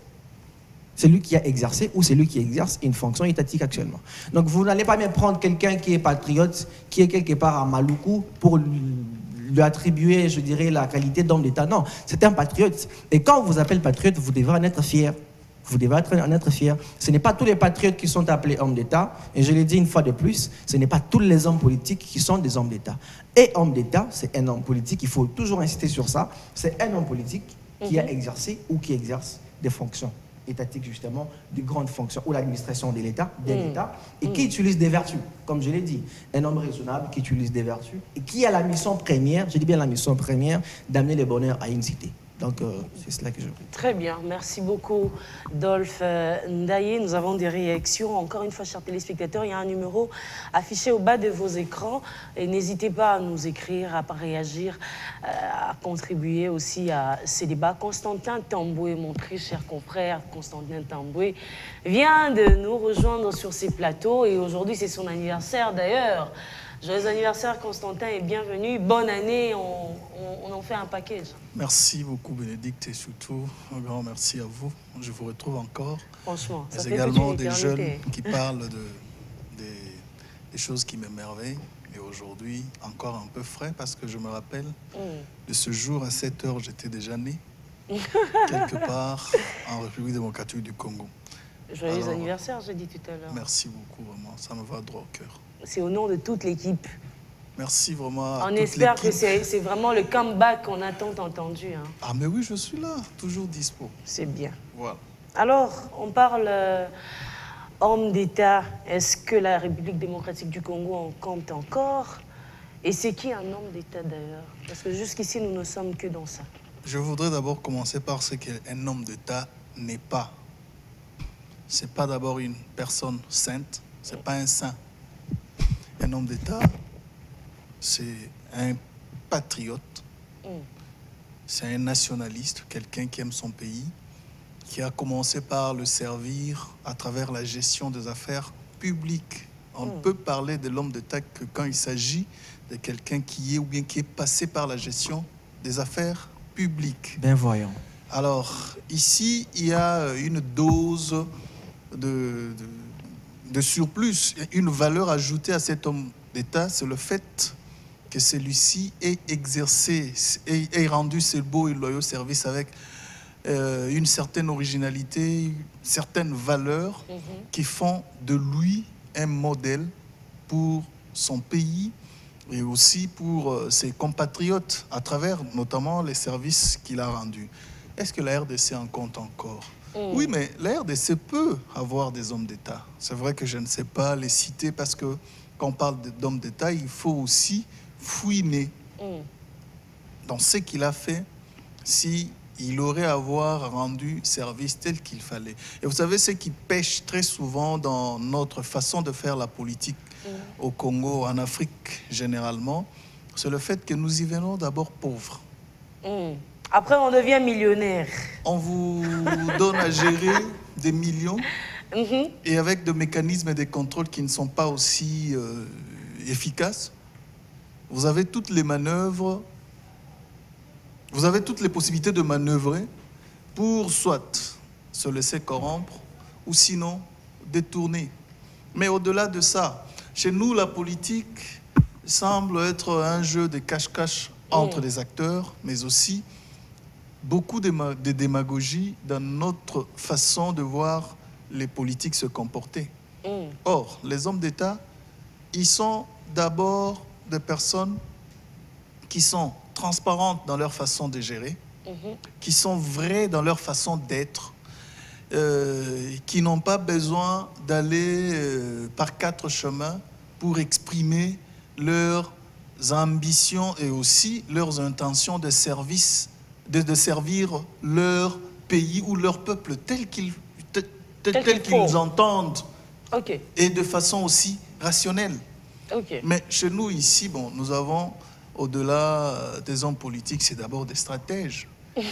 celui qui a exercé ou celui qui exerce une fonction étatique actuellement. Donc vous n'allez pas me prendre quelqu'un qui est patriote, qui est quelque part à Maluku pour lui attribuer, je dirais, la qualité d'homme d'État. Non, c'est un patriote. Et quand on vous appelle patriote, vous devez en être fier. Vous devez en être fier. Ce n'est pas tous les patriotes qui sont appelés hommes d'État. Et je l'ai dit une fois de plus, ce n'est pas tous les hommes politiques qui sont des hommes d'État. Et homme d'État, c'est un homme politique. Il faut toujours insister sur ça. C'est un homme politique qui a exercé ou qui exerce des fonctions étatiques, justement, de grandes fonctions, ou l'administration de l'État, et qui utilise des vertus, comme je l'ai dit. Un homme raisonnable qui utilise des vertus et qui a la mission première, je dis bien la mission première, d'amener le bonheur à une cité. Donc, c'est cela que je veux. Très bien. Merci beaucoup, Dolph Ndaye. Nous avons des réactions. Encore une fois, chers téléspectateurs, il y a un numéro affiché au bas de vos écrans. Et n'hésitez pas à nous écrire, à réagir, à contribuer aussi à ces débats. Constantin Tamboué, mon très cher confrère, Constantin Tamboué, vient de nous rejoindre sur ces plateaux. Et aujourd'hui, c'est son anniversaire d'ailleurs. Joyeux anniversaire, Constantin, et bienvenue. Bonne année, on en fait un package. Merci beaucoup, Bénédicte, et surtout, un grand merci à vous. Je vous retrouve encore. Franchement, ça mais fait également des jeunes qui parlent des choses qui m'émerveillent. Et aujourd'hui, encore un peu frais, parce que je me rappelle de ce jour, à 7 h, j'étais déjà né, quelque part en République démocratique du Congo. Joyeux anniversaire, j'ai dit tout à l'heure. Merci beaucoup, vraiment. Ça me va droit au cœur. C'est au nom de toute l'équipe. Merci vraiment à On espère que c'est vraiment le comeback qu'on a tant entendu. Hein. Ah mais oui, je suis là, toujours dispo. C'est bien. Voilà. Alors, on parle homme d'État. Est-ce que la République démocratique du Congo en compte encore? Et c'est qui un homme d'État d'ailleurs? Parce que jusqu'ici, nous ne sommes que dans ça. Je voudrais d'abord commencer par ce qu'un homme d'État n'est pas. C'est pas d'abord une personne sainte, c'est pas un saint. Un homme d'État, c'est un patriote, c'est un nationaliste, quelqu'un qui aime son pays, qui a commencé par le servir à travers la gestion des affaires publiques. On ne peut parler de l'homme d'État que quand il s'agit de quelqu'un qui est ou bien qui est passé par la gestion des affaires publiques. Ben voyons. Alors, ici, il y a une dose de surplus, une valeur ajoutée à cet homme d'État, c'est le fait que celui-ci ait exercé, ait rendu ses beaux et loyaux services avec une certaine originalité, certaines valeurs qui font de lui un modèle pour son pays et aussi pour ses compatriotes à travers notamment les services qu'il a rendus. Est-ce que la RDC en compte encore? Oui, mais la RDC peut avoir des hommes d'État. C'est vrai que je ne sais pas les citer parce que quand on parle d'hommes d'État, il faut aussi fouiner dans ce qu'il a fait si il aurait avoir rendu service tel qu'il fallait. Et vous savez, ce qui pêche très souvent dans notre façon de faire la politique au Congo, en Afrique généralement, c'est le fait que nous y venons d'abord pauvres. Après, on devient millionnaire. On vous donne à gérer des millions et avec des mécanismes et des contrôles qui ne sont pas aussi efficaces. Vous avez toutes les manœuvres. Vous avez toutes les possibilités de manœuvrer pour soit se laisser corrompre ou sinon détourner. Mais au-delà de ça, chez nous, la politique semble être un jeu de cache-cache entre les acteurs, mais aussi beaucoup de démagogie dans notre façon de voir les politiques se comporter. Or, les hommes d'État, ils sont d'abord des personnes qui sont transparentes dans leur façon de gérer, qui sont vraies dans leur façon d'être, qui n'ont pas besoin d'aller par 4 chemins pour exprimer leurs ambitions et aussi leurs intentions de service, de servir leur pays ou leur peuple tel qu'ils entendent et de façon aussi rationnelle. Mais chez nous ici, bon, nous avons, au-delà des hommes politiques, c'est d'abord des stratèges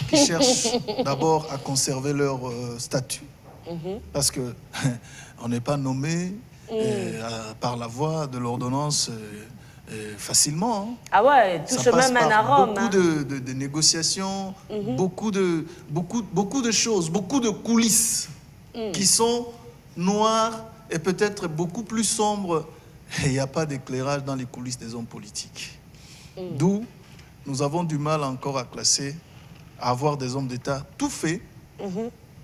qui cherchent d'abord à conserver leur statut. Parce que on n'est pas nommé par la voie de l'ordonnance facilement. Hein. Ah ouais, tout se même un arôme. Beaucoup de négociations, beaucoup de choses, beaucoup de coulisses qui sont noires et peut-être beaucoup plus sombres. Il n'y a pas d'éclairage dans les coulisses des hommes politiques. D'où nous avons du mal encore à classer, à avoir des hommes d'État tout faits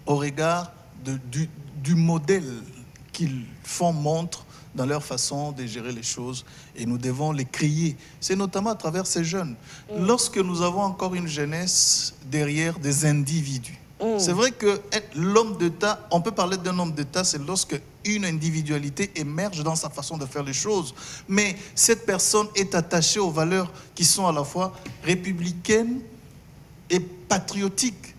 au regard du modèle qu'ils font montre dans leur façon de gérer les choses. Et nous devons les crier. C'est notamment à travers ces jeunes. Lorsque nous avons encore une jeunesse derrière des individus. C'est vrai que l'homme d'État, on peut parler d'un homme d'État, c'est lorsque une individualité émerge dans sa façon de faire les choses. Mais cette personne est attachée aux valeurs qui sont à la fois républicaines et patriotiques.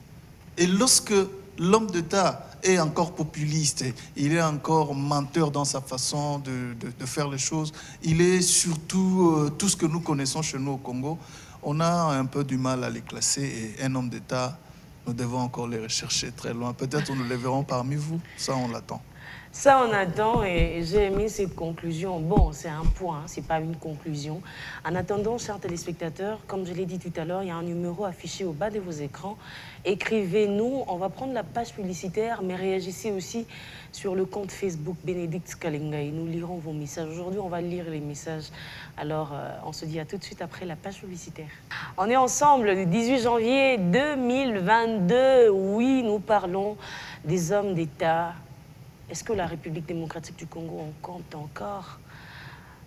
Et lorsque l'homme d'État est encore populiste, il est encore menteur dans sa façon de faire les choses, il est surtout tout ce que nous connaissons chez nous au Congo, on a un peu du mal à les classer. Et un homme d'État, nous devons encore les rechercher très loin. Peut-être nous les verrons parmi vous, ça on l'attend. Ça, on attend et j'ai aimé cette conclusion. Bon, c'est un point, c'est pas une conclusion. En attendant, chers téléspectateurs, comme je l'ai dit tout à l'heure, il y a un numéro affiché au bas de vos écrans. Écrivez-nous, on va prendre la page publicitaire, mais réagissez aussi sur le compte Facebook Bénédicte Kalinga et nous lirons vos messages. Aujourd'hui, on va lire les messages. Alors, on se dit à tout de suite après la page publicitaire. On est ensemble le 18 janvier 2022. Oui, nous parlons des hommes d'État. Est-ce que la République démocratique du Congo en compte encore?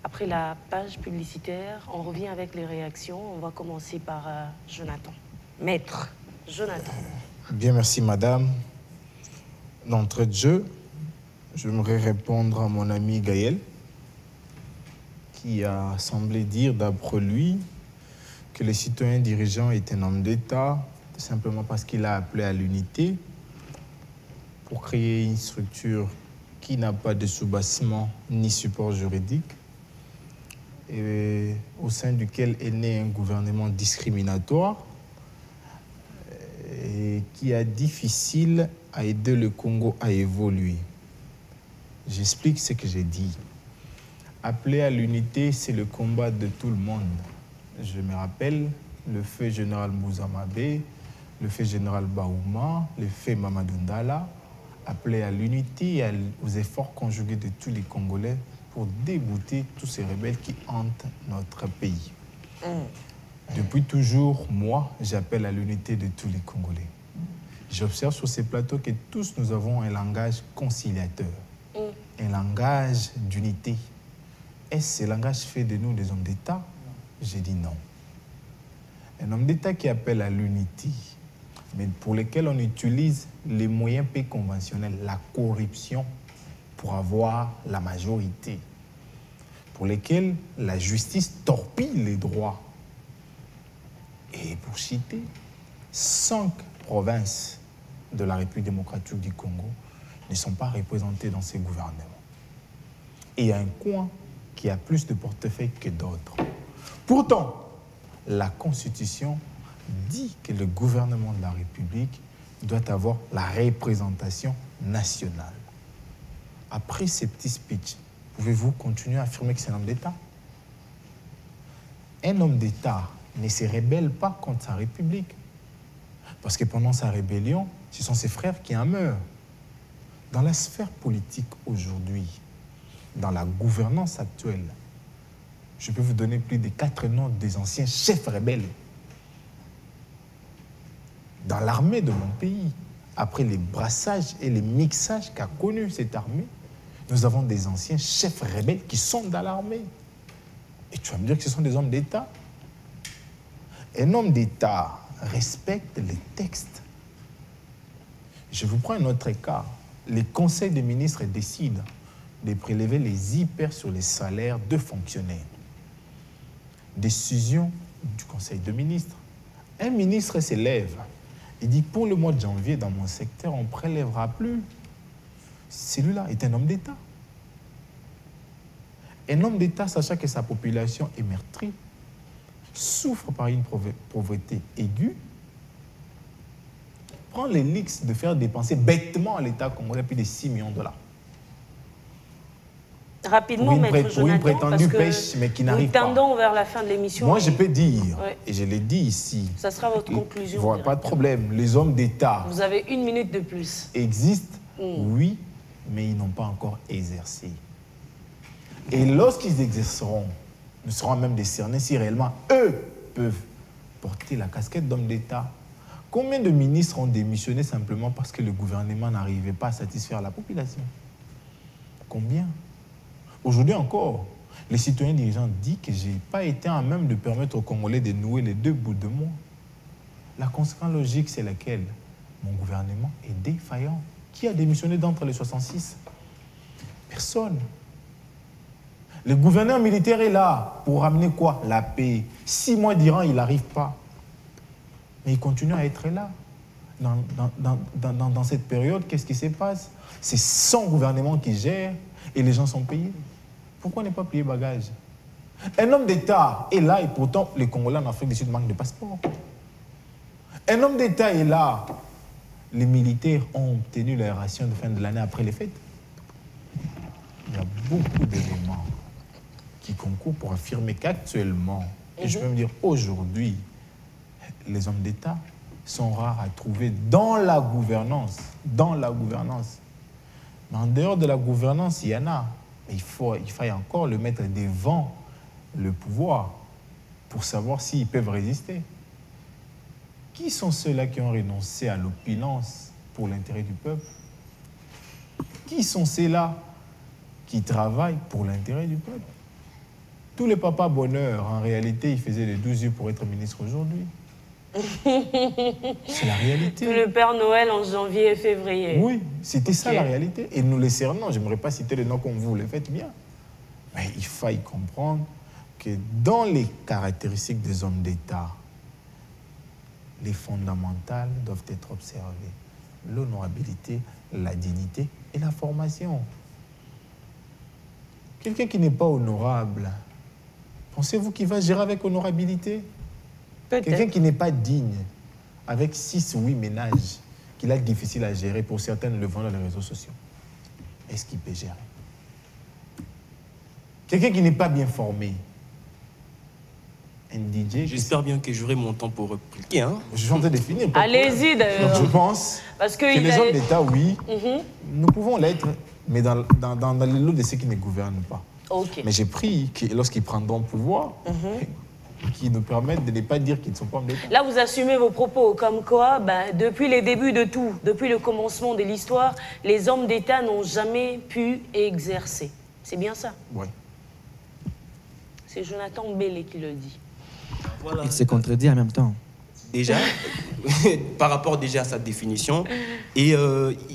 Après la page publicitaire, on revient avec les réactions. On va commencer par Jonathan. Maître Jonathan. Bien, merci madame. D'entrée de jeu, j'aimerais répondre à mon ami Gaël, qui a semblé dire, d'après lui, que le citoyen dirigeant est un homme d'État, tout simplement parce qu'il a appelé à l'unité, pour créer une structure qui n'a pas de soubassement ni support juridique, et au sein duquel est né un gouvernement discriminatoire et qui est difficile à aider le Congo à évoluer. J'explique ce que j'ai dit. Appeler à l'unité, c'est le combat de tout le monde. Je me rappelle le feu général Mouzamabe, le feu général Baouma, le feu Mamadou Ndala, appeler à l'unité et aux efforts conjugués de tous les Congolais pour débouter tous ces rebelles qui hantent notre pays. Depuis toujours, moi, j'appelle à l'unité de tous les Congolais. J'observe sur ces plateaux que tous nous avons un langage conciliateur, un langage d'unité. Est-ce ce langage fait de nous des hommes d'État? J'ai dit non. Un homme d'État qui appelle à l'unité, mais pour lequel on utilise les moyens peu conventionnels, la corruption, pour avoir la majorité, pour lesquels la justice torpille les droits. Et pour citer, 5 provinces de la République démocratique du Congo ne sont pas représentées dans ces gouvernements. Et il y a un coin qui a plus de portefeuille que d'autres. Pourtant, la Constitution dit que le gouvernement de la République doit avoir la représentation nationale. Après ces petits speeches, pouvez-vous continuer à affirmer que c'est un homme d'État? Un homme d'État ne se rebelle pas contre sa République. Parce que pendant sa rébellion, ce sont ses frères qui en meurent. Dans la sphère politique aujourd'hui, dans la gouvernance actuelle, je peux vous donner plus de 4 noms des anciens chefs rebelles. Dans l'armée de mon pays, après les brassages et les mixages qu'a connu cette armée, nous avons des anciens chefs rebelles qui sont dans l'armée. Et tu vas me dire que ce sont des hommes d'État? Un homme d'État respecte les textes. Je vous prends un autre cas. Les conseils des ministres décident de prélever les hyper sur les salaires de fonctionnaires. Décision du conseil de ministres. Un ministre s'élève. Il dit, pour le mois de janvier, dans mon secteur, on ne prélèvera plus. Celui-là est un homme d'État. Un homme d'État, sachant que sa population est meurtrie, souffre par une pauvreté aiguë, prend les luxes de faire dépenser bêtement à l'État congolais plus de 6 millions de $. Rapidement, Maître Pour une Jonathan, prétendue parce que pêche, mais qui n'arrive nous pas. tendons vers la fin de l'émission. Moi, je peux dire, Ouais. et je l'ai dit ici, Ça sera votre conclusion. voilà, pas de problème, les hommes d'État Vous avez 1 minute de plus. existent, oui, mais ils n'ont pas encore exercé. Et lorsqu'ils exerceront, nous serons même décernés si réellement eux peuvent porter la casquette d'homme d'État. Combien de ministres ont démissionné simplement parce que le gouvernement n'arrivait pas à satisfaire la population? Combien? Aujourd'hui encore, les citoyens dirigeants disent que je n'ai pas été en même de permettre aux Congolais de nouer les 2 bouts de moi. La conséquence logique, c'est laquelle? Mon gouvernement est défaillant. Qui a démissionné d'entre les 66? Personne. Le gouverneur militaire est là pour ramener quoi? La paix. 6 mois d'Iran, il n'arrive pas. Mais il continue à être là. Dans cette période, qu'est-ce qui se passe? C'est son gouvernement qui gère et les gens sont payés. Pourquoi ne pas plier bagage? Un homme d'État est là et pourtant les Congolais en Afrique du Sud manquent de passeport. Un homme d'État est là. Les militaires ont obtenu leur ration de fin de l'année après les fêtes. Il y a beaucoup d'éléments qui concourent pour affirmer qu'actuellement, et je peux me dire aujourd'hui, les hommes d'État sont rares à trouver dans la gouvernance. Dans la gouvernance. Mais en dehors de la gouvernance, il y en a. Mais il faille encore le mettre devant le pouvoir pour savoir s'ils peuvent résister. Qui sont ceux-là qui ont renoncé à l'opulence pour l'intérêt du peuple? Qui sont ceux-là qui travaillent pour l'intérêt du peuple? Tous les papas bonheur, en réalité, ils faisaient les 12 yeux pour être ministre aujourd'hui. C'est la réalité. Tout le Père Noël en janvier et février. Oui, c'était ça la réalité. Et nous les cernons, je n'aimerais pas citer les noms comme vous le faites bien. Mais il faille comprendre que dans les caractéristiques des hommes d'État, les fondamentales doivent être observées. L'honorabilité, la dignité et la formation. Quelqu'un qui n'est pas honorable, pensez-vous qu'il va gérer avec honorabilité? Quelqu'un qui n'est pas digne, avec 6 ou 8 ménages, qu'il a difficile à gérer, pour certains le vendent dans les réseaux sociaux, est-ce qu'il peut gérer? Quelqu'un qui n'est pas bien formé, un DJ... J'espère bien que j'aurai mon temps pour répliquer. Hein. Je suis en train de finir. Allez-y d'ailleurs. Je pense Parce que les hommes d'État, oui, nous pouvons l'être, mais dans les lots de ceux qui ne gouvernent pas. Ok. Mais j'ai pris que lorsqu'ils prendront le pouvoir, qui nous permettent de ne pas dire qu'ils ne sont pas hommes d'État. Là, vous assumez vos propos, comme quoi, depuis les débuts de tout, depuis le commencement de l'histoire, les hommes d'État n'ont jamais pu exercer. C'est bien ça? Oui. C'est Jonathan Bellé qui le dit. Voilà. Il se contredit en même temps. Déjà, par rapport déjà à sa définition, et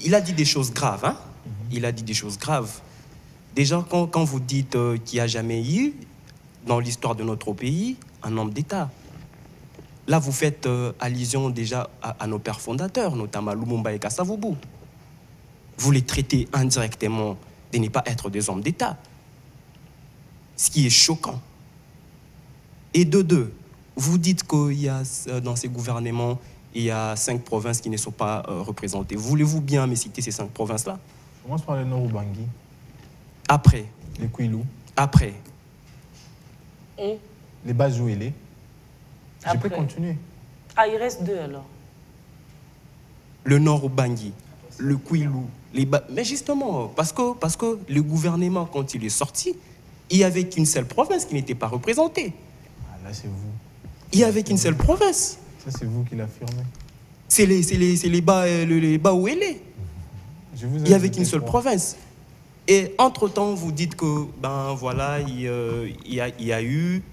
il a dit des choses graves. Hein? Il a dit des choses graves. Déjà, quand vous dites qu'il n'y a jamais eu, dans l'histoire de notre pays, un homme d'État. Là, vous faites allusion déjà à nos pères fondateurs, notamment Lumumba et Kasavubu. Vous les traitez indirectement de ne pas être des hommes d'État. Ce qui est choquant. Et de deux, vous dites qu'il y a dans ces gouvernements, il y a 5 provinces qui ne sont pas représentées. Voulez-vous bien me citer ces 5 provinces-là? Je commence par le Nord-Ubangi. Après. Les Kouilou. Après. Les Bajouélé. Je peux Après. continuer. Ah, il reste 2 alors. Le Nord-Ubangi, le Kouilou, mais justement, parce que le gouvernement, quand il est sorti, il n'y avait qu'une seule province qui n'était pas représentée. Ah, là, c'est vous. Il n'y avait qu'une seule province. Ça, c'est vous qui l'affirmez. C'est les Baouélé. Il n'y avait qu'une seule province. Et entre-temps, vous dites que, ben voilà, il y a eu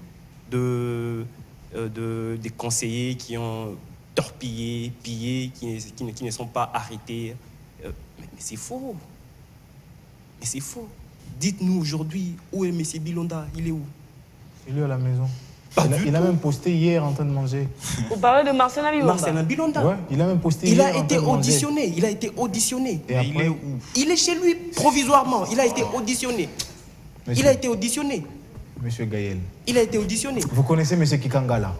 des conseillers qui ont torpillé, pillé, qui ne sont pas arrêtés. Mais c'est faux. Mais c'est faux. Dites-nous aujourd'hui, où est M. Bilonda? Il est où? Il est à la maison. Pas Il a même posté hier en train de manger. Vous parlez de Marcena Bilonda? Marcelin Bilonda. Ouais, il a même posté Il hier a en train été de manger. auditionné. Il a été auditionné. Et après, il est où? Il est chez lui provisoirement. Il a été auditionné. Monsieur, Il a été auditionné. Monsieur Gaël, Il a été auditionné. vous connaissez Monsieur Kikangala,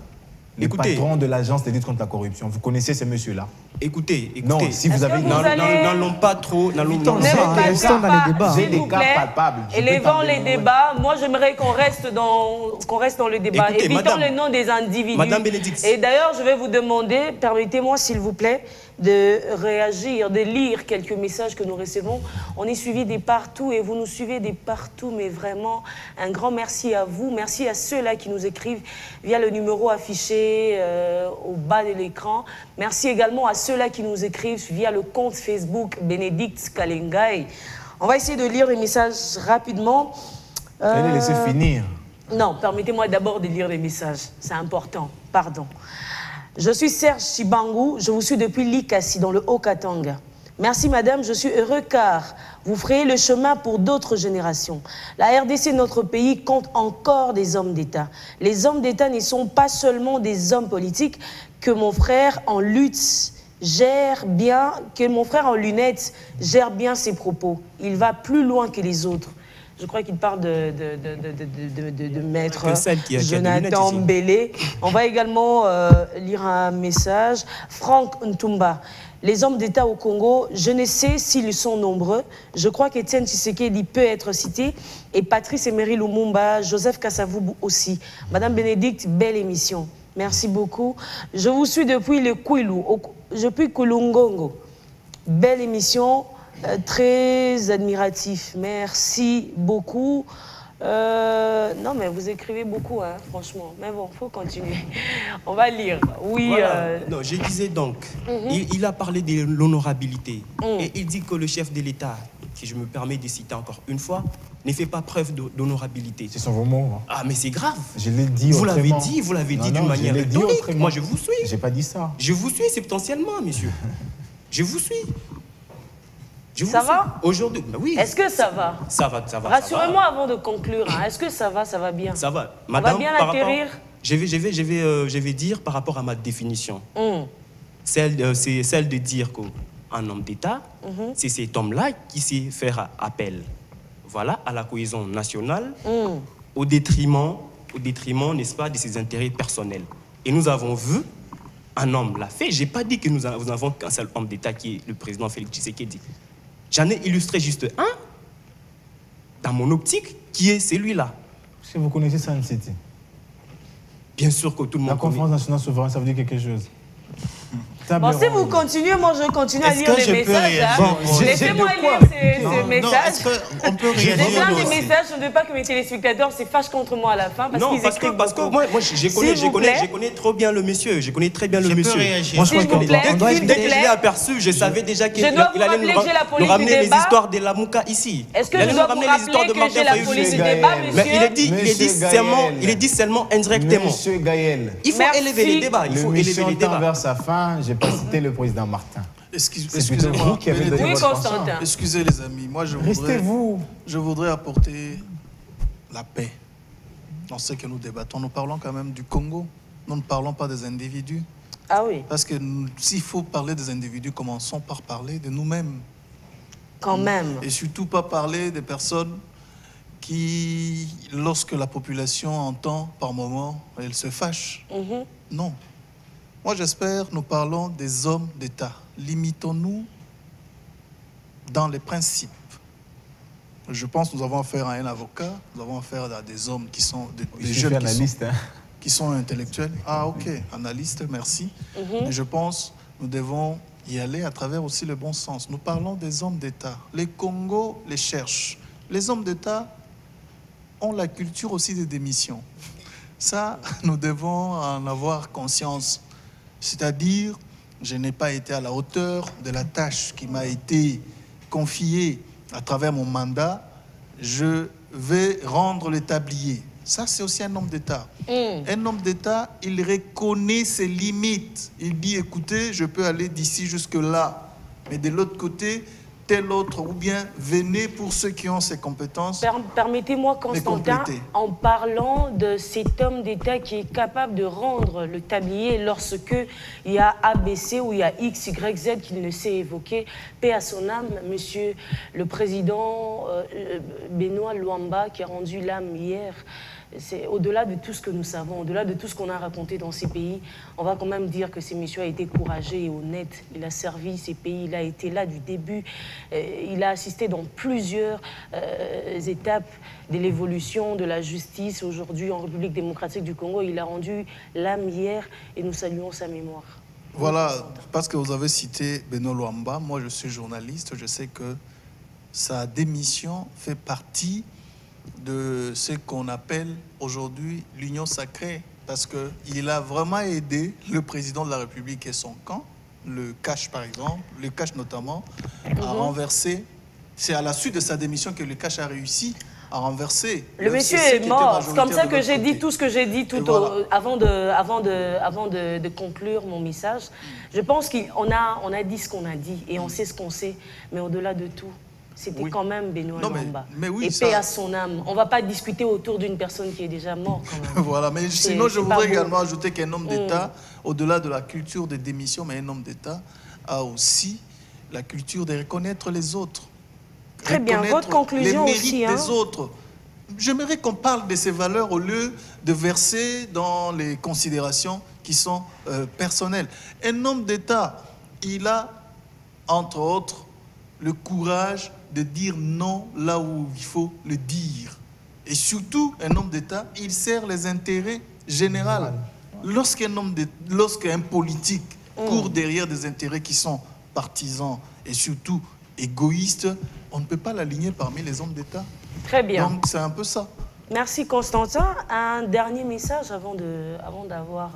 le Écoutez. patron de l'agence de lutte contre la corruption. Vous connaissez ce monsieur-là? Écoutez. Non, si vous Est-ce avez... que vous Non, allez- N'allons pas trop. Évitons Ne ça, me hein, cassez restons dans pas, les débats. J'ai s'il des vous cas plaît. palpables. Je peux Élevons t'en les donner. débats. Moi, j'aimerais qu'on reste dans le débat. Écoutez, Évitons madame- les noms des individus. Madame Bénédicte. Et d'ailleurs, je vais vous demander, permettez-moi s'il vous plaît, de réagir, de lire quelques messages que nous recevons. On est suivis de partout et vous nous suivez de partout, mais vraiment, un grand merci à vous. Merci à ceux-là qui nous écrivent via le numéro affiché au bas de l'écran. Merci également à ceux-là qui nous écrivent via le compte Facebook Bénédicte Kalengai. On va essayer de lire les messages rapidement. Allez les laisser finir. Non, permettez-moi d'abord de lire les messages. C'est important. Pardon. Je suis Serge Chibangu. Je vous suis depuis Likasi, dans le Haut-Katanga. Merci, madame. Je suis heureux car vous ferez le chemin pour d'autres générations. La RDC, notre pays, compte encore des hommes d'État. Les hommes d'État ne sont pas seulement des hommes politiques que mon frère en lutte gère bien, que mon frère en lunettes gère bien ses propos. Il va plus loin que les autres. Je crois qu'il parle de maître Que celle qui a des Jonathan lunettes ici. Bellé. On va également lire un message. Franck Ntumba. Les hommes d'État au Congo, je ne sais s'ils sont nombreux. Je crois qu'Étienne Tshisekedi peut être cité. Et Patrice Emery Lumumba, Joseph Kasavubu aussi. Madame Bénédicte, belle émission. Merci beaucoup. Je vous suis depuis le Kouilou, depuis Kulungongo. Belle émission. Très admiratif. Merci beaucoup. Non, mais vous écrivez beaucoup, hein, franchement. Mais bon, il faut continuer. On va lire. Oui. Voilà. Non, je disais donc, il a parlé de l'honorabilité. Et il dit que le chef de l'État, si je me permets de citer encore une fois, ne fait pas preuve d'honorabilité. Ce sont vos mots. Hein. Ah, mais c'est grave. Je l'ai dit Vous autrement. l'avez dit Non, d'une non, manière je l'ai dit rhétorique. autrement. Moi, je vous suis. J'ai pas dit ça. Je vous suis substantiellement, monsieur. Je vous suis. Je vous Ça suis. va Aujourd'hui, bah oui. Est-ce que ça va? Ça va, ça va. Rassurez-moi avant de conclure. Hein. Est-ce que ça va bien? Ça va. On va bien par atterrir. rapport- je vais dire par rapport à ma définition. C'est celle de dire qu'un homme d'État, c'est cet homme-là qui sait faire appel, voilà, à la cohésion nationale, au détriment, n'est-ce pas, de ses intérêts personnels. Et nous avons vu, un homme l'a fait. J'ai pas dit que nous n'avons qu'un seul homme d'État qui est le président Félix Tshisekedi. J'en ai illustré juste un, dans mon optique, qui est celui-là. Est-ce que vous connaissez Sun City? Bien sûr que tout le La monde connaît. conférence nationale souveraine, ça veut dire quelque chose. Table Bon, si ronde. vous continuez, moi je continue à Est-ce lire que je les peux messages. réagir? Hein. Bon, Laissez-moi j'ai de quoi? lire ces Non, messages. est-ce qu'on peut J'ai réagir plein de aussi? messages, je ne veux pas que mes téléspectateurs se fâchent contre moi à la fin parce Non, qu'ils parce que écrivent moi, beaucoup. je connais trop bien le monsieur. Je connais très bien le Je peux monsieur. réagir. Moi, je S'il crois vous qu'on doit- plaît, on doit s'il vous Dès que je l'ai plaît. aperçu, je savais déjà qu'il Je dois vous allait rappeler que j'ai la police nous ramener du les débat. histoires de la Mouka ici. Est-ce que Il allait je nous dois vous ramener les histoires rappeler de que j'ai la Martin police du Fayulu. débat, Gaël. Mais monsieur? il est dit seulement indirectement. Monsieur Gaël, Il faut Merci. élever les débats. Il faut élever l'émission les tend débats. vers sa fin. Je n'ai pas cité le président Martin. C'est plutôt Excusez-moi. vous qui avez donné Oui, votre Constantin. consent. Excusez les amis, moi Restez-vous. je voudrais apporter la paix dans ce que nous débattons. Nous parlons quand même du Congo, nous ne parlons pas des individus. Ah oui, Parce que s'il faut parler des individus, commençons par parler de nous-mêmes. quand même. Et surtout pas parler des personnes qui, lorsque la population entend par moment, elle se fâche. Mhm. Non. Moi, j'espère, nous parlons des hommes d'État. Limitons-nous dans les principes. Je pense que nous avons affaire à un avocat, nous avons affaire à des hommes qui sont des Je suis jeunes qui sont, analyste. Hein. qui sont intellectuels. Ah, ok, analyste, merci. Mhm. Et je pense que nous devons y aller à travers aussi le bon sens. Nous parlons des hommes d'État. Les Congos les cherchent. Les hommes d'État ont la culture aussi des démissions. Ça, nous devons en avoir conscience. C'est-à-dire, je n'ai pas été à la hauteur de la tâche qui m'a été confiée à travers mon mandat. Je vais rendre le tablier. Ça, c'est aussi un homme d'État. Un homme d'État, il reconnaît ses limites. Il dit, écoutez, je peux aller d'ici jusque-là. Mais de l'autre côté, tel autre, ou bien venez pour ceux qui ont ces compétences. Permettez-moi, Constantin, compléter. en parlant de cet homme d'État qui est capable de rendre le tablier lorsque il y a ABC ou il y a X, Y, Z qu'il ne sait évoquer. Paix à son âme, monsieur le président Benoît Luamba qui a rendu l'âme hier. C'est au-delà de tout ce que nous savons, au-delà de tout ce qu'on a raconté dans ces pays, on va quand même dire que ce monsieur a été courageux et honnête. Il a servi ces pays, il a été là du début. Il a assisté dans plusieurs étapes de l'évolution de la justice. Aujourd'hui, en République démocratique du Congo, il a rendu l'âme hier et nous saluons sa mémoire. Voilà, parce que vous avez cité Benoît Luamba, moi je suis journaliste, je sais que sa démission fait partie de ce qu'on appelle aujourd'hui l'union sacrée, parce qu'il a vraiment aidé le président de la République et son camp, le Cash par exemple, le Cash notamment, à renverser. C'est à la suite de sa démission que le Cash a réussi à renverser. Le monsieur est mort. C'est comme ça que j'ai dit tout ce que j'ai dit avant de conclure mon message. Je pense qu'on a dit ce qu'on a dit et on sait ce qu'on sait, mais au-delà de tout, c'était quand même Benoît Luamba. Oui, et paix à son âme. On ne va pas discuter autour d'une personne qui est déjà morte quand même. Voilà, mais sinon je voudrais également ajouter qu'un homme d'État, au-delà de la culture des démissions, mais un homme d'État a aussi la culture de reconnaître les autres. Très bien, votre conclusion les mérites aussi, hein. des autres. J'aimerais qu'on parle de ces valeurs au lieu de verser dans les considérations qui sont personnelles. Un homme d'État, il a, entre autres, le courage de dire non là où il faut le dire. Et surtout, un homme d'État, il sert les intérêts généraux. Lorsqu'un politique court derrière des intérêts qui sont partisans et surtout égoïstes, on ne peut pas l'aligner parmi les hommes d'État. Très bien. Donc c'est un peu ça. Merci Constantin. Un dernier message avant d'avoir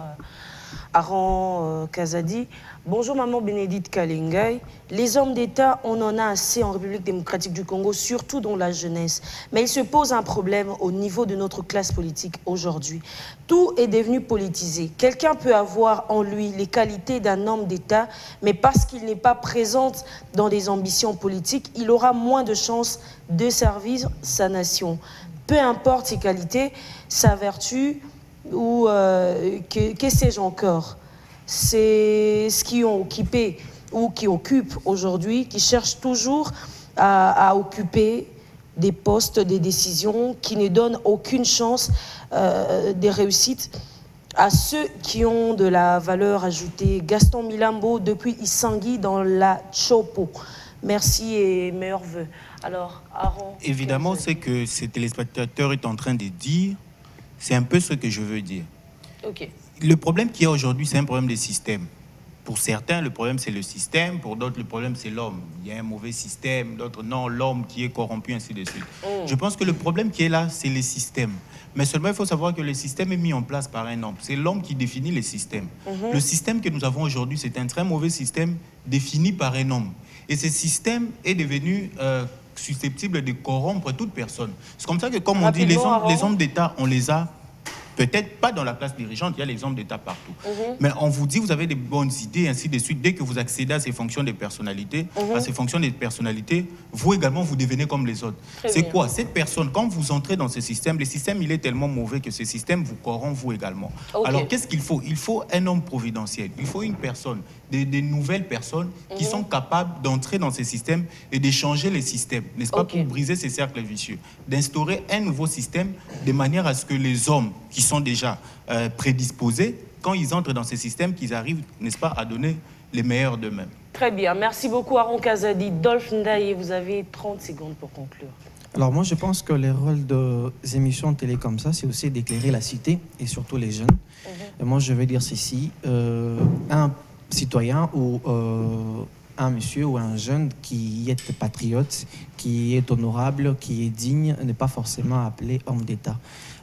Aaron Kazadi. Bonjour maman Bénédicte Kalengay. Les hommes d'État, on en a assez en République démocratique du Congo, surtout dans la jeunesse. Mais il se pose un problème au niveau de notre classe politique aujourd'hui. Tout est devenu politisé. Quelqu'un peut avoir en lui les qualités d'un homme d'État, mais parce qu'il n'est pas présent dans des ambitions politiques, il aura moins de chances de servir sa nation. Peu importe ses qualités, sa vertu, ou que sais-je encore. C'est ce qui ont occupé ou qui occupent aujourd'hui, qui cherchent toujours à occuper des postes, des décisions qui ne donnent aucune chance de réussite à ceux qui ont de la valeur ajoutée. Gaston Milambo depuis Isangui dans la Chopo. Merci et meilleurs vœux. Alors, Aaron. Évidemment, ce que ce téléspectateur est en train de dire, c'est un peu ce que je veux dire. Ok. Le problème qu'il y a aujourd'hui, c'est un problème de système. Pour certains, le problème, c'est le système. Pour d'autres, le problème, c'est l'homme. Il y a un mauvais système. D'autres, non, l'homme qui est corrompu, ainsi de suite. Je pense que le problème qui est là, c'est les systèmes. Mais seulement, il faut savoir que le système est mis en place par un homme. C'est l'homme qui définit les systèmes. Le système que nous avons aujourd'hui, c'est un très mauvais système défini par un homme. Et ce système est devenu susceptible de corrompre toute personne. C'est comme ça que, comme on dit, les hommes d'État, on les a peut-être pas dans la classe dirigeante, il y a les hommes d'État partout. Mais on vous dit, vous avez des bonnes idées, ainsi de suite. Dès que vous accédez à ces fonctions de personnalité, à ces fonctions de personnalité, vous également, vous devenez comme les autres. C'est quoi? Cette personne, quand vous entrez dans ce système, le système, il est tellement mauvais que ce système vous corrompt, vous également. Alors, qu'est-ce qu'il faut? Il faut un homme providentiel. Il faut une personne, des nouvelles personnes qui sont capables d'entrer dans ces systèmes et d'échanger les systèmes, n'est-ce pas, pour briser ces cercles vicieux. D'instaurer un nouveau système de manière à ce que les hommes qui sont déjà prédisposés, quand ils entrent dans ces systèmes, qu'ils arrivent, n'est-ce pas, à donner les meilleurs d'eux-mêmes. Très bien. Merci beaucoup, Aaron Kazadi. Dolph Ndaye, vous avez 30 secondes pour conclure. Alors moi, je pense que le rôle des émissions de télé comme ça, c'est aussi d'éclairer la cité et surtout les jeunes. Et moi, je vais dire ceci. Un citoyen ou un monsieur ou un jeune qui est patriote, qui est honorable, qui est digne, n'est pas forcément appelé homme d'État.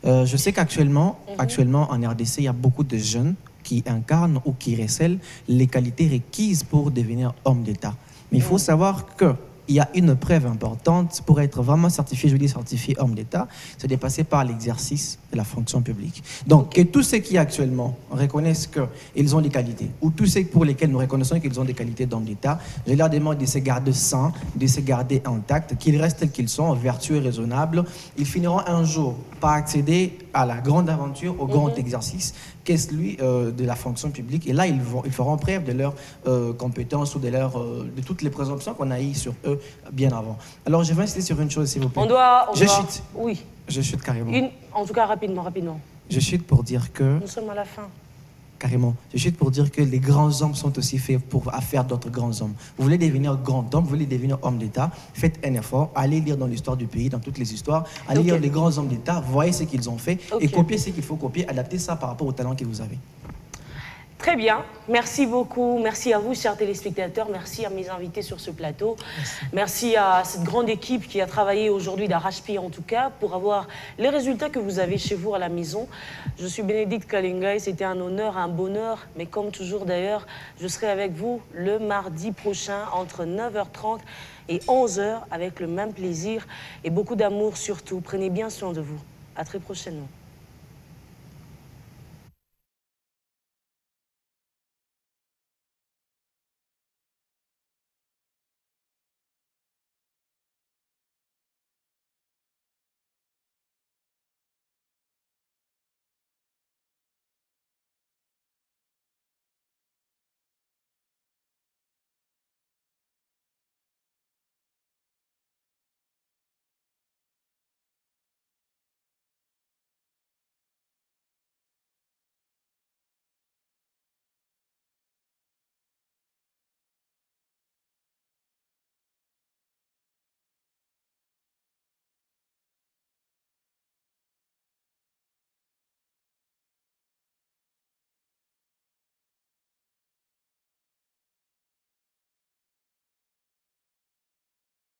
Je sais qu'actuellement, en RDC, il y a beaucoup de jeunes qui incarnent ou qui recèlent les qualités requises pour devenir homme d'État. Mais il faut savoir que il y a une preuve importante pour être vraiment certifié, je veux dire certifié homme d'État, c'est de passer par l'exercice de la fonction publique. Donc, que tous ceux qui actuellement reconnaissent qu'ils ont des qualités, ou tous ceux pour lesquels nous reconnaissons qu'ils ont des qualités d'homme d'État, je leur demande de se garder sains, de se garder intacts, qu'ils restent tels qu'ils sont, vertueux et raisonnables. Ils finiront un jour par accéder à la grande aventure, au grand exercice, qu'est celui de la fonction publique. Et là, ils feront preuve de leurs compétences ou de toutes les présomptions qu'on a eues sur eux bien avant. Alors, je vais insister sur une chose, s'il vous plaît. Je chute. Oui. Je chute carrément. En tout cas, rapidement. Je chute pour dire que... Nous sommes à la fin. Carrément. Je chute pour dire que les grands hommes sont aussi faits pour faire d'autres grands hommes. Vous voulez devenir grand homme, vous voulez devenir homme d'État, faites un effort, allez lire dans l'histoire du pays, dans toutes les histoires, allez lire les grands hommes d'État, voyez ce qu'ils ont fait et copiez ce qu'il faut copier, adaptez ça par rapport au talent que vous avez. Très bien, merci beaucoup, merci à vous chers téléspectateurs, merci à mes invités sur ce plateau, merci à cette grande équipe qui a travaillé aujourd'hui d'arrache-pied en tout cas pour avoir les résultats que vous avez chez vous à la maison. Je suis Bénédicte Kalinga et c'était un honneur, un bonheur, mais comme toujours d'ailleurs, je serai avec vous le mardi prochain entre 9h30 et 11h avec le même plaisir et beaucoup d'amour surtout. Prenez bien soin de vous. À très prochainement.